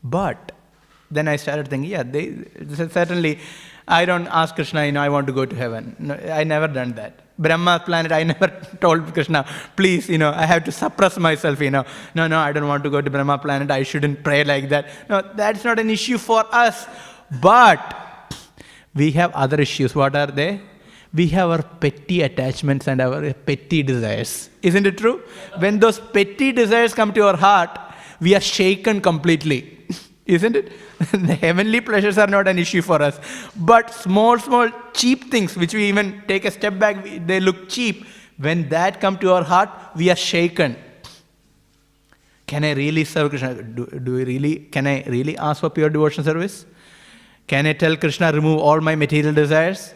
But then I started thinking, certainly, I don't ask Krishna, I want to go to heaven. No, I never done that. Brahma planet, I never told Krishna, please, I have to suppress myself, No, I don't want to go to Brahma planet. I shouldn't pray like that. No, that's not an issue for us. But we have other issues. What are they? We have our petty attachments and our petty desires. Isn't it true? When those petty desires come to our heart, we are shaken completely. Isn't it? The heavenly pleasures are not an issue for us. But small, cheap things, which we even take a step back, they look cheap. When that come to our heart, we are shaken. Can I really serve Krishna? Can I really ask for pure devotion service? Can I tell Krishna, remove all my material desires?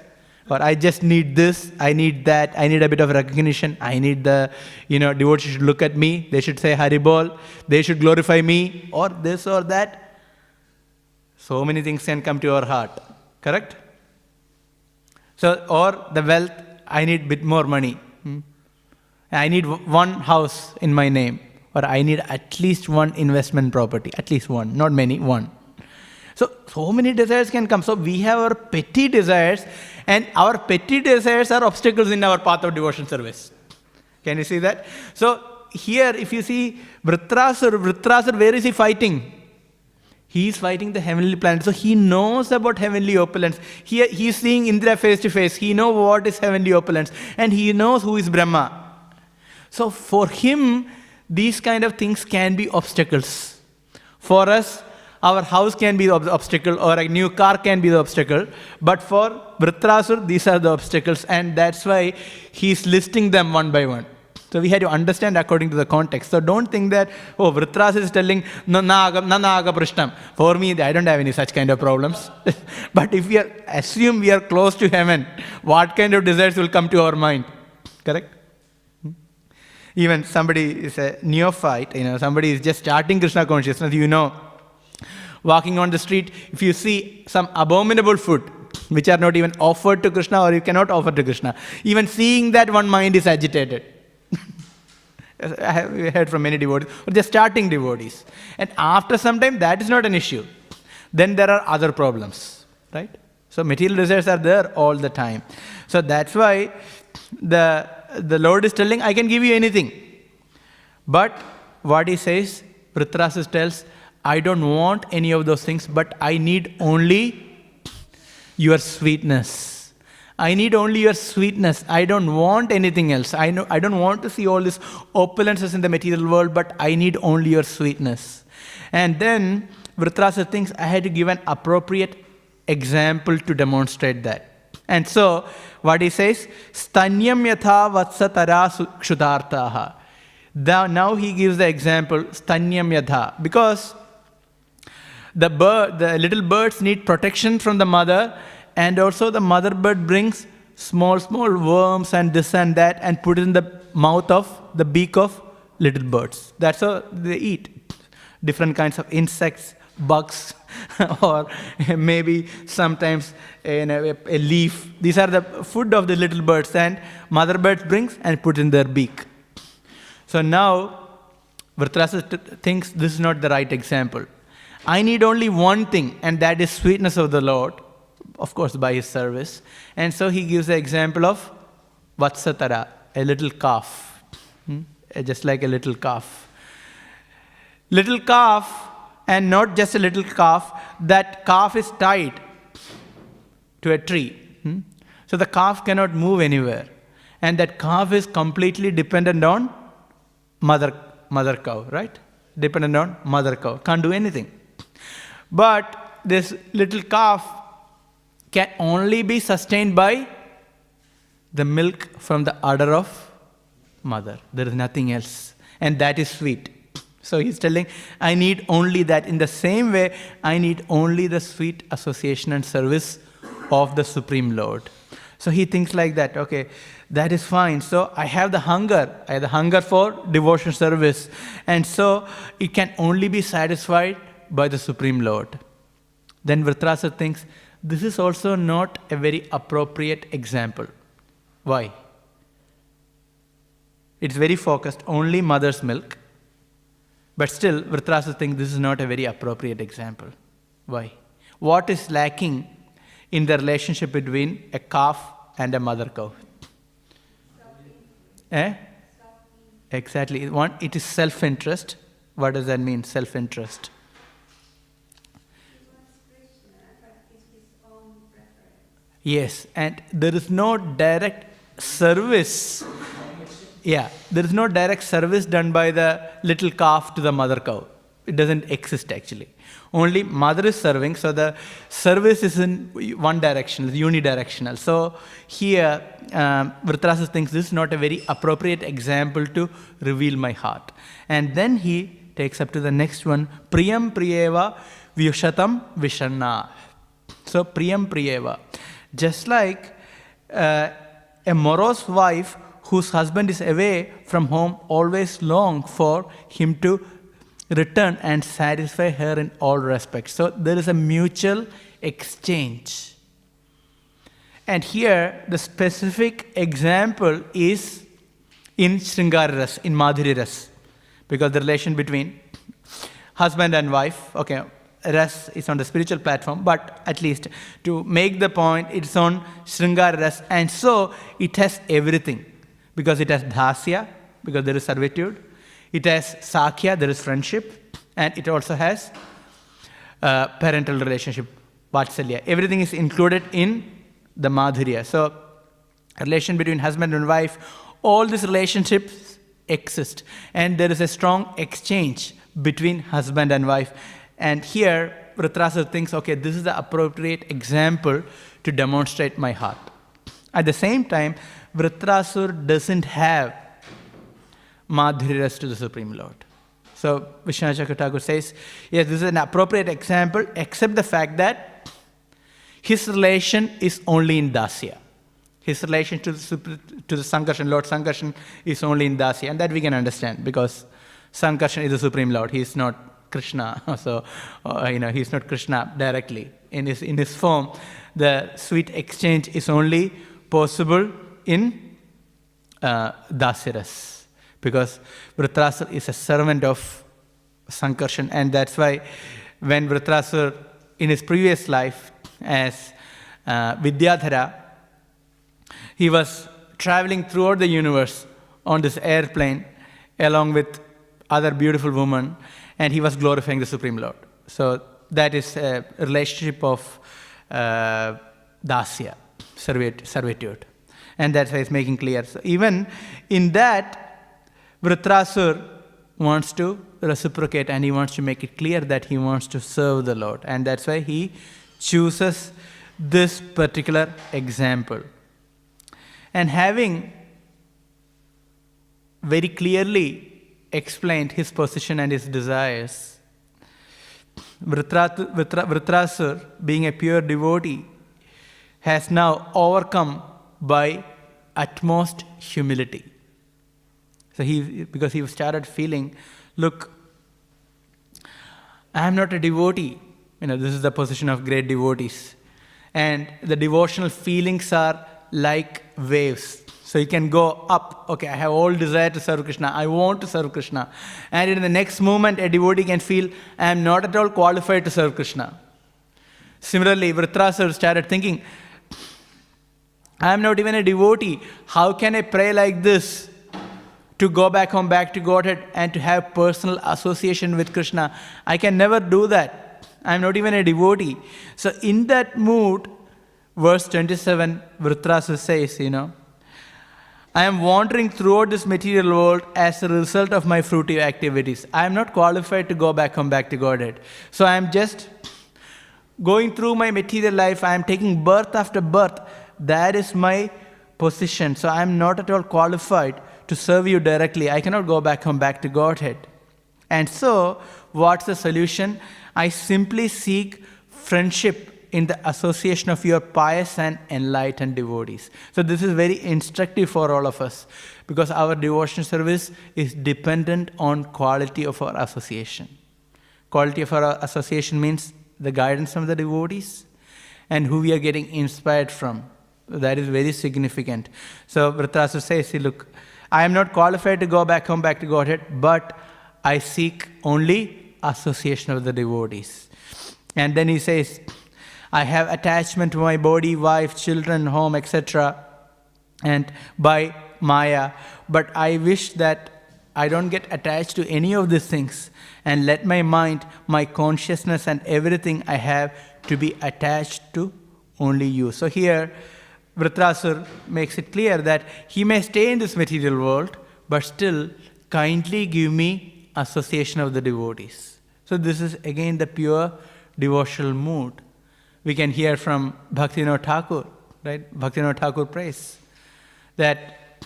Or I just need this, I need that, I need a bit of recognition, I need the, devotees should look at me, they should say Hare Bol, they should glorify me, or this or that. So many things can come to our heart, correct? So, or the wealth, I need a bit more money. I need one house in my name, or I need at least one investment property, at least one, not many, one. So many desires can come. So we have our petty desires, and our petty desires are obstacles in our path of devotion service. Can you see that? So here, if you see Vrtrasur, where is he fighting? He is fighting the heavenly planet. So he knows about heavenly opulence. Here he is seeing Indra face to face. He knows what is heavenly opulence, and he knows who is Brahma. So for him, these kind of things can be obstacles. For us, our house can be the obstacle, or a new car can be the obstacle. But for Vrtrasur, these are the obstacles, and that's why he's listing them one by one. So we had to understand according to the context. So don't think that, Vrtrasur is telling, Nanaga Prishtam. For me, I don't have any such kind of problems. But if we assume we are close to heaven, what kind of desires will come to our mind? Correct? Even somebody is a neophyte, somebody is just starting Krishna consciousness, walking on the street, if you see some abominable food, which are not even offered to Krishna, or you cannot offer to Krishna, even seeing that, one mind is agitated. I have heard from many devotees, or just starting devotees. And after some time, that is not an issue. Then there are other problems, right? So material desires are there all the time. So that's why the Lord is telling, I can give you anything. But what he says, Vrtrasur tells, I don't want any of those things, but I need only your sweetness. I need only your sweetness. I don't want anything else. I don't want to see all these opulences in the material world, but I need only your sweetness. And then Vrtrasur thinks, I had to give an appropriate example to demonstrate that. And so, what he says, Stanyam yatha vatsatara kshudartaha. Now he gives the example, Stanyam yatha, because the little birds need protection from the mother, and also the mother bird brings small worms and this and that and put it in the mouth of the beak of little birds. That's how they eat. Different kinds of insects, bugs, or maybe sometimes a leaf. These are the food of the little birds, and mother birds brings and put in their beak. So now Vrtrasur thinks this is not the right example. I need only one thing, and that is sweetness of the Lord, of course by his service. And so he gives the example of Vatsatara, a little calf, just like a little calf. Little calf, and not just a little calf, that calf is tied to a tree. So the calf cannot move anywhere. And that calf is completely dependent on mother cow, right? Dependent on mother cow. Can't do anything. But this little calf can only be sustained by the milk from the udder of mother. There is nothing else. And that is sweet. So he's telling, I need only that. In the same way, I need only the sweet association and service of the Supreme Lord. So he thinks like that, okay, that is fine. So I have the hunger. I have the hunger for devotion service. And so it can only be satisfied by the Supreme Lord. Then Vrtrasur thinks, this is also not a very appropriate example. Why? It's very focused, only mother's milk. But still, Vrtrasur thinks this is not a very appropriate example. Why? What is lacking in the relationship between a calf and a mother cow? Exactly. It is self-interest. What does that mean, self-interest? Yes, and there is no direct service. Yeah, there is no direct service done by the little calf to the mother cow. It doesn't exist actually. Only mother is serving, so the service is in one direction, it's unidirectional. So here, Vrtrasura thinks this is not a very appropriate example to reveal my heart. And then he takes up to the next one, Priyam Priyeva Vyushatam Vishanna. So Priyam Priyeva. Just like a morose wife whose husband is away from home always long for him to return and satisfy her in all respects. So there is a mutual exchange. And here the specific example is in Sringara Ras, in Madhuri Ras, because the relation between husband and wife, okay, Ras is on the spiritual platform, but at least to make the point, it's on Sringara Ras, and so it has everything, because it has Dasya, because there is servitude, it has Sakhya, there is friendship, and it also has parental relationship, Vatsalya. Everything is included in the Madhurya. So, relation between husband and wife, all these relationships exist, and there is a strong exchange between husband and wife. And here, Vrtrasura thinks, okay, this is the appropriate example to demonstrate my heart. At the same time, Vrtrasura doesn't have Madhuri Ras to the Supreme Lord. So, Vishwanath Chakravarti Thakur says, yes, this is an appropriate example, except the fact that his relation is only in Dasya. His relation to the Sankarshan, Lord Sankarshan, is only in Dasya. And that we can understand, because Sankarshan is the Supreme Lord. He is not Krishna. So, he is not Krishna directly. In his form, the sweet exchange is only possible in Dasiras. Because Vrtrasura is a servant of Sankarshan, and that's why when Vrtrasura, in his previous life as Vidyadhara, he was traveling throughout the universe on this airplane along with other beautiful women, and he was glorifying the Supreme Lord. So that is a relationship of Dasya, servitude. And that's why he's making clear. So even in that, Vrtrasura wants to reciprocate, and he wants to make it clear that he wants to serve the Lord. And that's why he chooses this particular example. And having very clearly explained his position and his desires, Vrtrasura, being a pure devotee, has now overcome by utmost humility. So because he started feeling, look, I am not a devotee. This is the position of great devotees. And the devotional feelings are like waves. So you can go up, okay, I have all desire to serve Krishna, I want to serve Krishna. And in the next moment, a devotee can feel, I am not at all qualified to serve Krishna. Similarly, Vrtrasura started thinking, I am not even a devotee. How can I pray like this to go back home, back to Godhead, and to have personal association with Krishna? I can never do that. I am not even a devotee. So in that mood, verse 27, Vrtrasura says, I am wandering throughout this material world as a result of my fruitive activities. I am not qualified to go back home, back to Godhead. So I am just going through my material life. I am taking birth after birth. That is my position. So I am not at all qualified to serve you directly. I cannot go back home, back to Godhead. And so, what's the solution? I simply seek friendship in the association of your pious and enlightened devotees. So this is very instructive for all of us, because our devotional service is dependent on quality of our association. Quality of our association means the guidance from the devotees and who we are getting inspired from. That is very significant. So Vrtrasura says, see, look, I am not qualified to go back home, back to Godhead, but I seek only association of the devotees. And then he says, I have attachment to my body, wife, children, home, etc. and by Maya, but I wish that I don't get attached to any of these things and let my mind, my consciousness and everything I have to be attached to only you. So here, Vritrasur makes it clear that he may stay in this material world, but still kindly give me association of the devotees. So this is again the pure devotional mood. We can hear from Bhaktivinoda Thakur, right? Bhaktivinoda Thakur prays that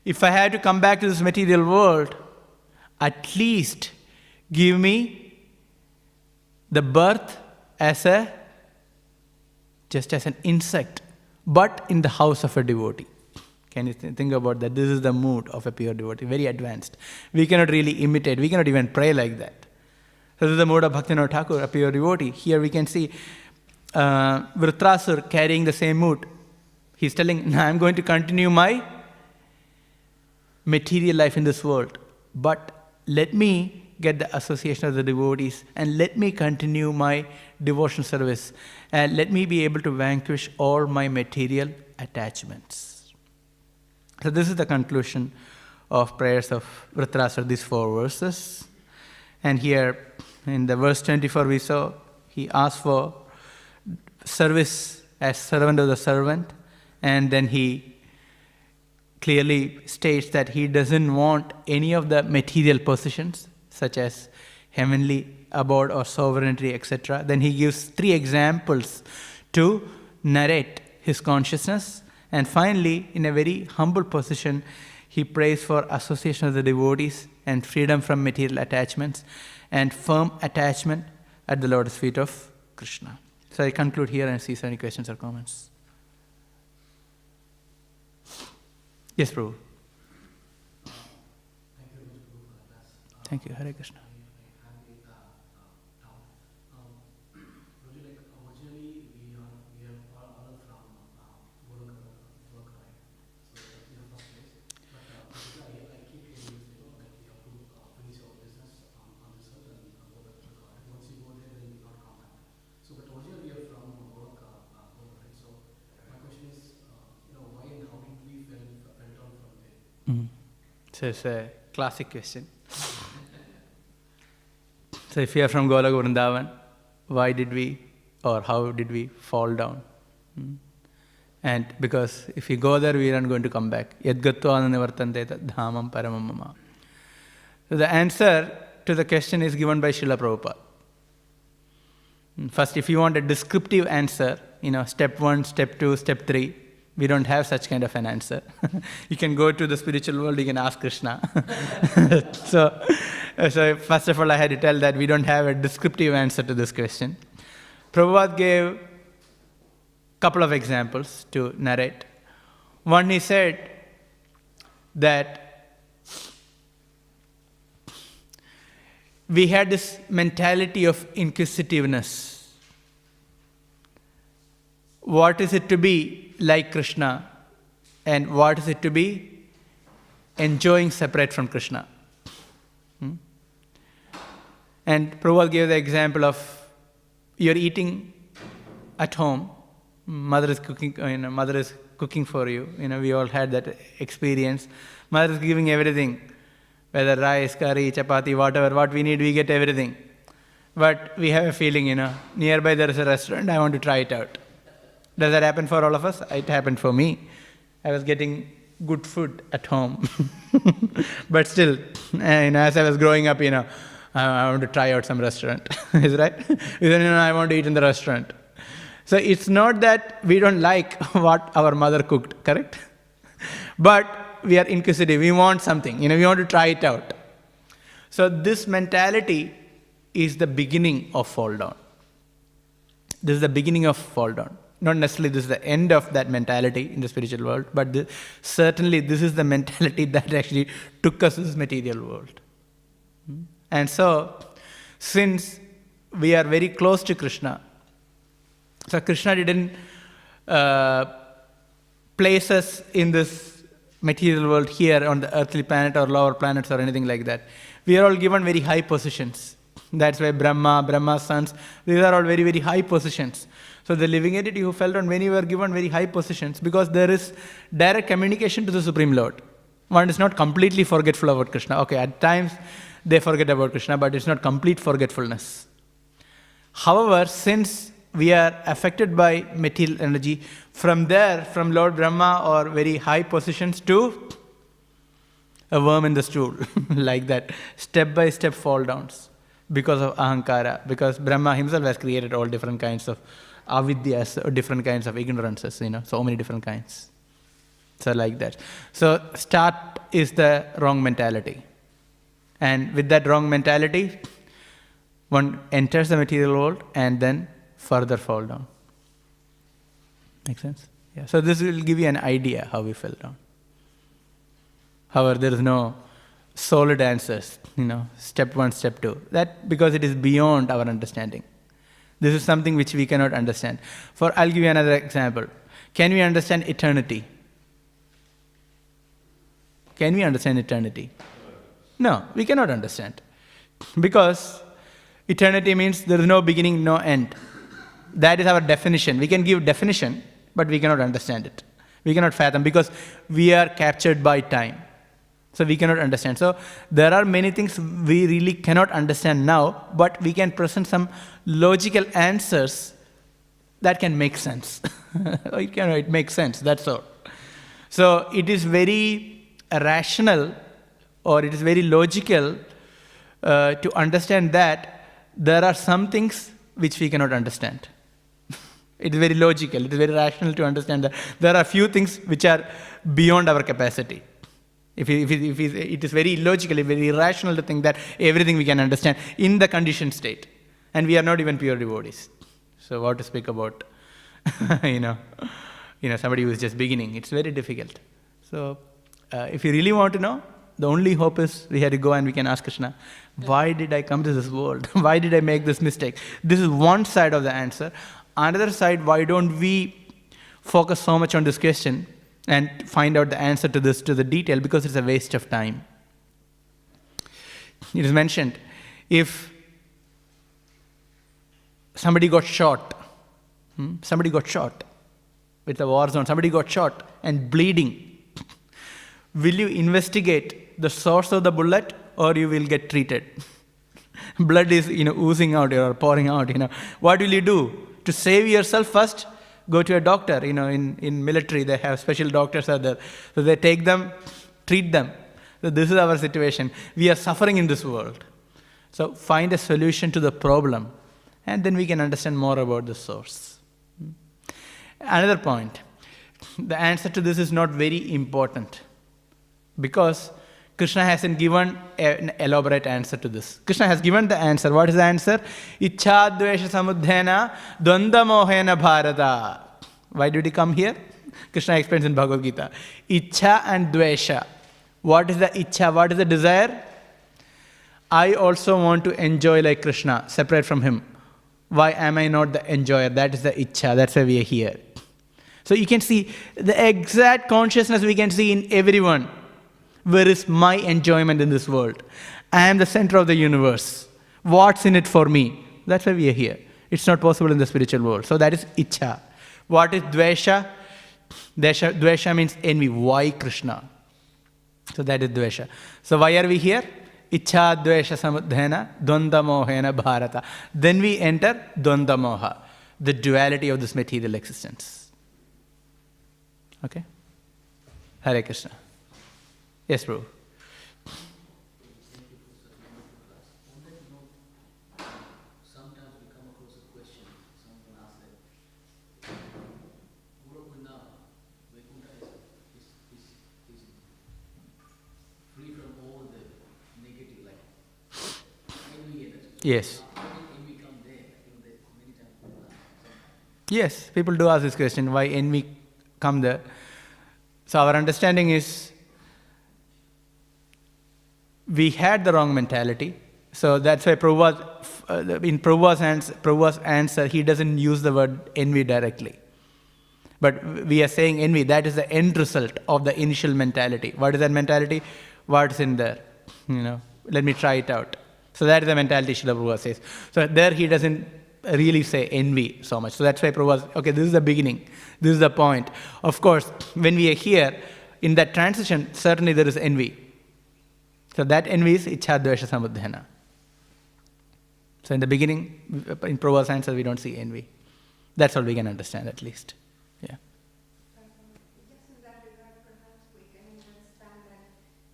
if I had to come back to this material world, at least give me the birth as just as an insect, but in the house of a devotee. Can you think about that? This is the mood of a pure devotee, very advanced. We cannot really imitate, we cannot even pray like that. So this is the mood of Bhaktivinoda Thakur, a pure devotee. Here we can see Vritrasur carrying the same mood. He's telling, I'm going to continue my material life in this world, but let me get the association of the devotees and let me continue my devotional service and let me be able to vanquish all my material attachments. So this is the conclusion of prayers of Vritrasur, these 4 verses. And here in the verse 24 we saw he asked for service as servant of the servant, and then he clearly states that he doesn't want any of the material possessions such as heavenly abode or sovereignty, etc. Then he gives 3 examples to narrate his consciousness, and finally in a very humble position he prays for association of the devotees and freedom from material attachments and firm attachment at the lotus feet of Krishna. So I conclude here and see if there are any questions or comments. Yes, Prabhu. Thank you. Hare Krishna. So it's a classic question. So if you are from Golok Vrindavan, why did we or how did we fall down? And because if we go there, we are not going to come back. Yadgatva ananivartante tad dhamam paramam mama. So the answer to the question is given by Srila Prabhupada. First, if you want a descriptive answer, step 1, step 2, step 3, we don't have such kind of an answer. You can go to the spiritual world, you can ask Krishna. So first of all, I had to tell that we don't have a descriptive answer to this question. Prabhupada gave a couple of examples to narrate. One, he said that we had this mentality of inquisitiveness. What is it to be like Krishna, and what is it to be enjoying separate from Krishna? And Prabhupada gave the example of you're eating at home, mother is cooking for you. We all had that experience. Mother is giving everything, whether rice, curry, chapati, whatever, what we need, we get everything. But we have a feeling, nearby there is a restaurant, I want to try it out. Does that happen for all of us? It happened for me. I was getting good food at home. But still, as I was growing up, I want to try out some restaurant. Is right? I want to eat in the restaurant. So it's not that we don't like what our mother cooked, correct? But we are inquisitive. We want something. We want to try it out. So this mentality is the beginning of fall down. This is the beginning of fall down. Not necessarily this is the end of that mentality in the spiritual world, but certainly this is the mentality that actually took us to this material world. And so, since we are very close to Krishna, so Krishna didn't place us in this material world here on the earthly planet or lower planets or anything like that. We are all given very high positions. That's why Brahma's sons, these are all very, very high positions. So the living entity who fell down, many were given very high positions because there is direct communication to the Supreme Lord. One is not completely forgetful about Krishna. Okay, at times they forget about Krishna, but it's not complete forgetfulness. However, since we are affected by material energy. From there, from Lord Brahma or very high positions to a worm in the stool, like that, step by step fall downs because of ahankara, because Brahma himself has created all different kinds of avidyas, or different kinds of ignorances, so many different kinds. So like that. So start is the wrong mentality. And with that wrong mentality, one enters the material world and then further fall down. Make sense? Yeah. So this will give you an idea how we fell down. However, there is no solid answers, step 1, step 2. That because it is beyond our understanding. This is something which we cannot understand. I'll give you another example. Can we understand eternity? Can we understand eternity? No, we cannot understand. Because eternity means there is no beginning, no end. That is our definition. We can give definition, but we cannot understand it. We cannot fathom because we are captured by time. So we cannot understand. So there are many things we really cannot understand now, but we can present some logical answers that can make sense. It makes sense, that's all. So it is very rational, or it is very logical to understand that there are some things which we cannot understand. It is very logical, it is very rational to understand that there are few things which are beyond our capacity. It is very illogical, very irrational to think that everything we can understand in the conditioned state. And we are not even pure devotees. So what to speak about, somebody who is just beginning. It's very difficult. So if you really want to know, the only hope is we have to go and we can ask Krishna, why did I come to this world? Why did I make this mistake? This is one side of the answer. Another side, why don't we focus so much on this question and find out the answer to this to the detail, because it's a waste of time. It is mentioned, if somebody got shot with a war zone, somebody got shot and bleeding, will you investigate the source of the bullet or you will get treated? Blood is oozing out or pouring out. What will you do? To save yourself first, go to a doctor. In military they have special doctors are there. So they take them, treat them. So this is our situation. We are suffering in this world. So find a solution to the problem, and then we can understand more about the source. Another point, the answer to this is not very important, because Krishna hasn't given an elaborate answer to this. Krishna has given the answer. What is the answer? Ichha Dwesha Samuddhena Dvanda Mohena Bharata. Why did he come here? Krishna explains in Bhagavad Gita. Ichha and Dwesha. What is the Ichha? What is the desire? I also want to enjoy like Krishna, separate from him. Why am I not the enjoyer? That is the Ichha. That's why we are here. So you can see the exact consciousness we can see in everyone. Where is my enjoyment in this world? I am the center of the universe. What's in it for me? That's why we are here. It's not possible in the spiritual world. So that is Ichha. What is Dvesha? Dvesha means envy. Why Krishna? So that is Dvesha. So why are we here? Ichha Dvesha Samuddhena Dvanda Mohena Bharata. Then we enter Dvanda Moha, the duality of this material existence. Okay? Hare Krishna. Yes, bro. Sometimes we come across a question, someone asks that, Vaikuntha is free from all the negative life. Envy energy. Yes. How did envy come there? Many times people ask. Yes, people do ask this question, why envy come there? So our understanding is, we had the wrong mentality. So that's why Prabhupada, in Prabhupada's answer, he doesn't use the word envy directly. But we are saying envy, that is the end result of the initial mentality. What is that mentality? What's in there? Let me try it out. So that is the mentality Srila Prabhupada says. So there he doesn't really say envy so much. So that's why Prabhupada, okay, this is the beginning. This is the point. Of course, when we are here, in that transition, certainly there is envy. So that envy is Ichha Dvesha Samuddhena. So in the beginning, in Prabhupada's answer, we don't see envy. That's all we can understand, at least. Yeah. Just in that regard, perhaps we can understand that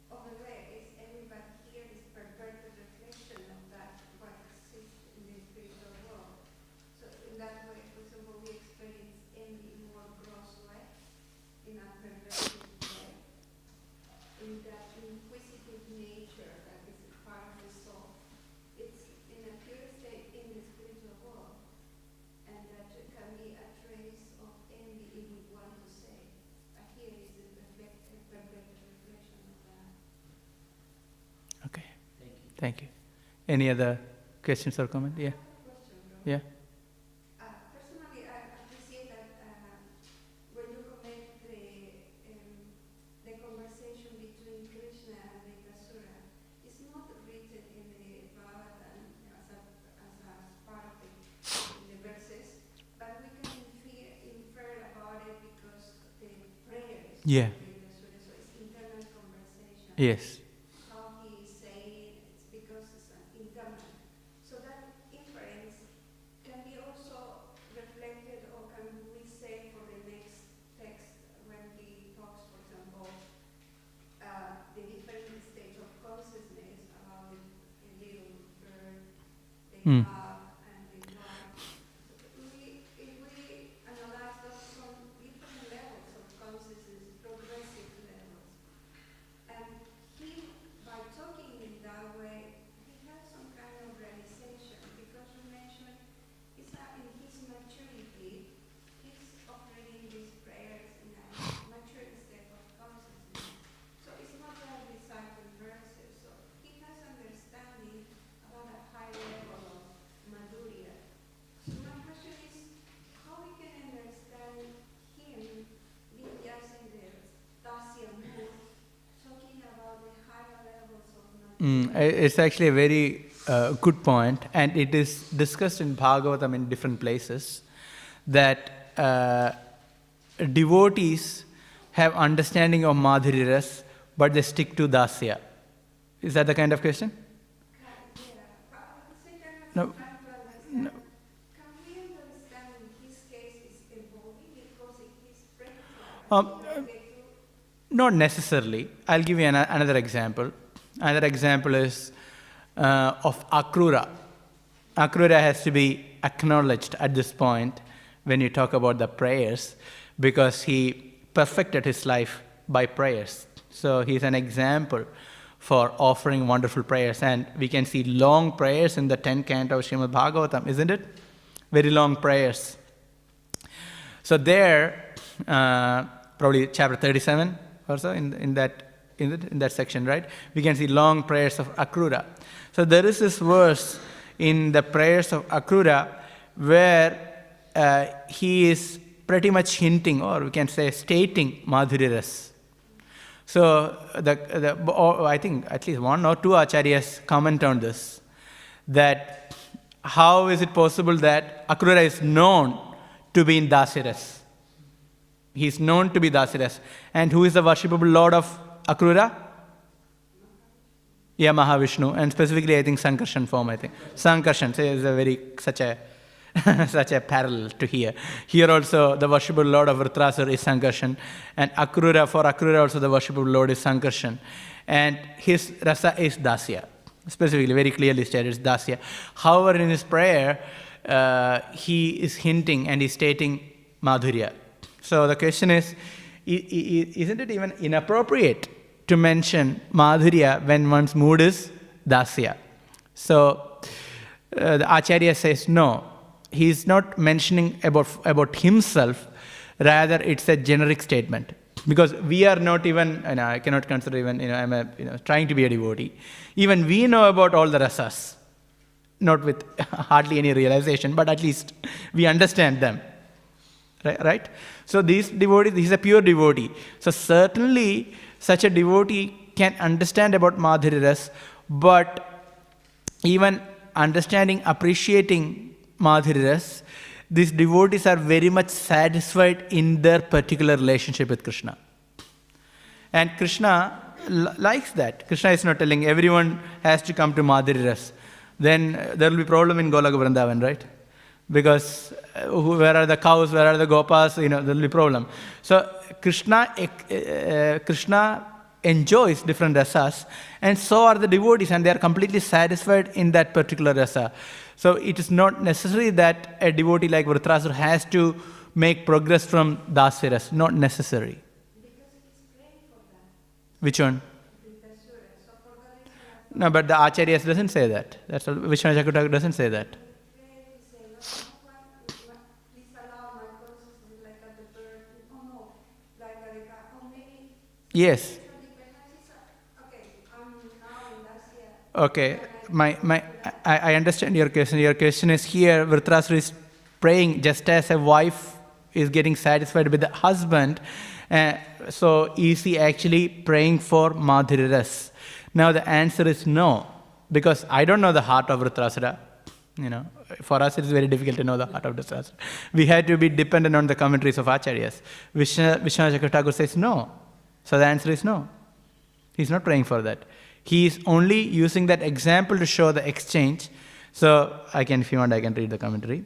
over there is everybody here is perverted reflection of that what exists in the spiritual world. So in that way, for example, we experience envy in more gross way, in a perverted way, in that inquisitive nature that is a part of the soul. It's in a pure state in the spiritual world, and that can be a trace of envy if we want to say. But here is a perverted reflection of that. Okay. Thank you. Thank you. Any other questions or comment? Yeah. I have a question, bro. Yeah. Personally, I appreciate that when you comment the conversation between Krishna and the Dasura, it's not written in the Bhagavatam as part of the verses, but we can infer about it because the prayers Yeah. of the Dasura, so it's internal conversation. Yes. How he is saying it's because it's an internal. So that inference can be also reflected, or can we say for the next text when he talks, for example, the different stage of consciousness about the little bird, the Hmm. dove, and the dog. If we analyze those from different levels of consciousness, progressive levels, and he, by talking in that way, he has some kind of realization, because you mentioned it's that in his maturity, he's operating these prayers in a mature state of consciousness. So it's not that reciting verses. So he has understanding about a high level of madhurya. So my question is, how we can understand him being just in the Dasya mood, talking about the higher levels of madhurya? It's actually a very good point, and it is discussed in Bhagavatam in different places, that devotees have understanding of Madhurya Ras, but they stick to Dasya. Is that the kind of question? Yeah, but at the same time, No. I'm trying to understand. No. Can we understand in his case is evolving because it is practical? Um, Not necessarily. I'll give you another example. Another example is of Akrura. Akrura has to be acknowledged at this point when you talk about the prayers, because he perfected his life by prayers. So he's an example for offering wonderful prayers. And we can see long prayers in the 10th canto of Śrīmad Bhāgavatam, isn't it? Very long prayers. So there, probably chapter 37 or so, in that section, right? We can see long prayers of Akrura. So there is this verse in the prayers of Akrura where he is pretty much hinting, or we can say stating, Madhurya Ras. So I think at least one or two acharyas comment on this, that how is it possible that Akrura is known to be in Dasya Ras? He is known to be Dasya Ras. And who is the worshipable Lord of Akrura? Yeah, Mahavishnu, and specifically I think Sankarshan form, I think. Sankarshan is such a parallel to here. Here also the worshipable Lord of Vritrasura is Sankarshan, and for Akrura also the worshipable Lord is Sankarshan. And his rasa is Dasya. Specifically, very clearly stated, it's Dasya. However, in his prayer, he is hinting and he's stating Madhurya. So the question is, isn't it even inappropriate to mention Madhurya when one's mood is Dasya? So the Acharya says no. He's not mentioning about himself, rather it's a generic statement. Because we are not even, I cannot consider even, I'm trying to be a devotee. Even we know about all the rasas, not with hardly any realization, but at least we understand them. Right? So these devotees, he's a pure devotee. So certainly such a devotee can understand about Madhurya Ras, but even understanding, appreciating Madhurya Ras, these devotees are very much satisfied in their particular relationship with Krishna. And Krishna likes that. Krishna is not telling everyone has to come to Madhurya Ras. Then there will be problem in Golaka Vrindavan, right? because where are the cows, where are the gopas, there will be problem. So Krishna enjoys different rasas, and so are the devotees, and they are completely satisfied in that particular rasa. So it is not necessary that a devotee like Vrtrasura has to make progress from Dasya rasa. Not necessary. Because he's praying for that. Which one? Vrndesa. So for that reason, No, but the Acharyas doesn't say that. That's all. Vishwanath Chakravarti doesn't say that. please allow my consciousness like at the bird. Oh no, like maybe. Yes. Okay, I'm now in Dasa. Okay. I understand your question. Your question is here, Vrtrasura is praying just as a wife is getting satisfied with the husband. So is he actually praying for Madhurya Ras? Now the answer is no, because I don't know the heart of Vrtrasura. For us it is very difficult to know the heart of Vrtrasura. We had to be dependent on the commentaries of Acharyas. Vishwanath Chakravarti says no. So the answer is no. He's not praying for that. He is only using that example to show the exchange. So if you want, I can read the commentary.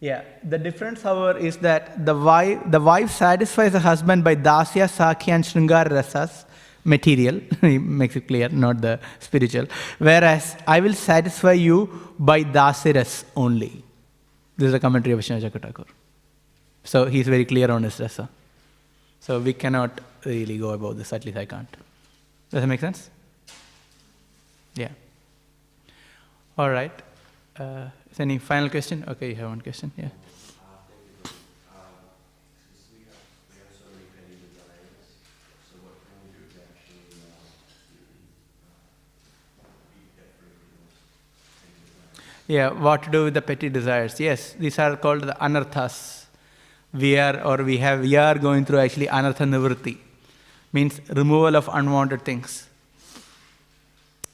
Yeah, the difference, however, is that the wife satisfies the husband by dasya, sakya, and shringara rasas, material. He makes it clear, not the spiritual. Whereas I will satisfy you by dasiras only. This is a commentary of Vishwanath Chakravarti. So he is very clear on his rasa. So we cannot really go about this, at least I can't. Does that make sense? Yeah. All right. Is any final question? Okay, you have one question. Yeah. Since we have so many petty desires, so what can we do to actually be debt-free from those petty desires? Yeah, what to do with the petty desires? Yes, these are called the anarthas. We are going through actually anartha nivritti, means removal of unwanted things.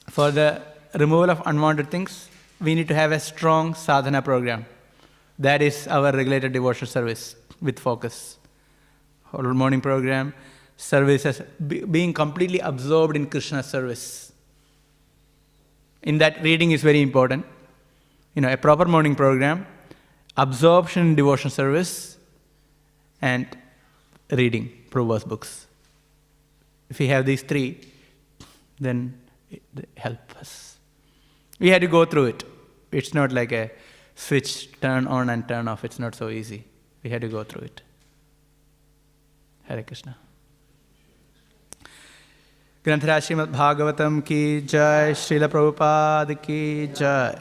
For the removal of unwanted things, we need to have a strong sadhana program. That is our regulated devotional service with focus. Whole morning program, services, being completely absorbed in Krishna's service. In that, reading is very important. A proper morning program, absorption in devotional service, and reading Prabhupada's books. If we have these three, then it help us. We had to go through it. It's not like a switch, turn on and turn off. It's not so easy. We had to go through it. Hare Krishna. Granthara Śrīmad Bhāgavatam ki jai, Srila Prabhupada ki jai.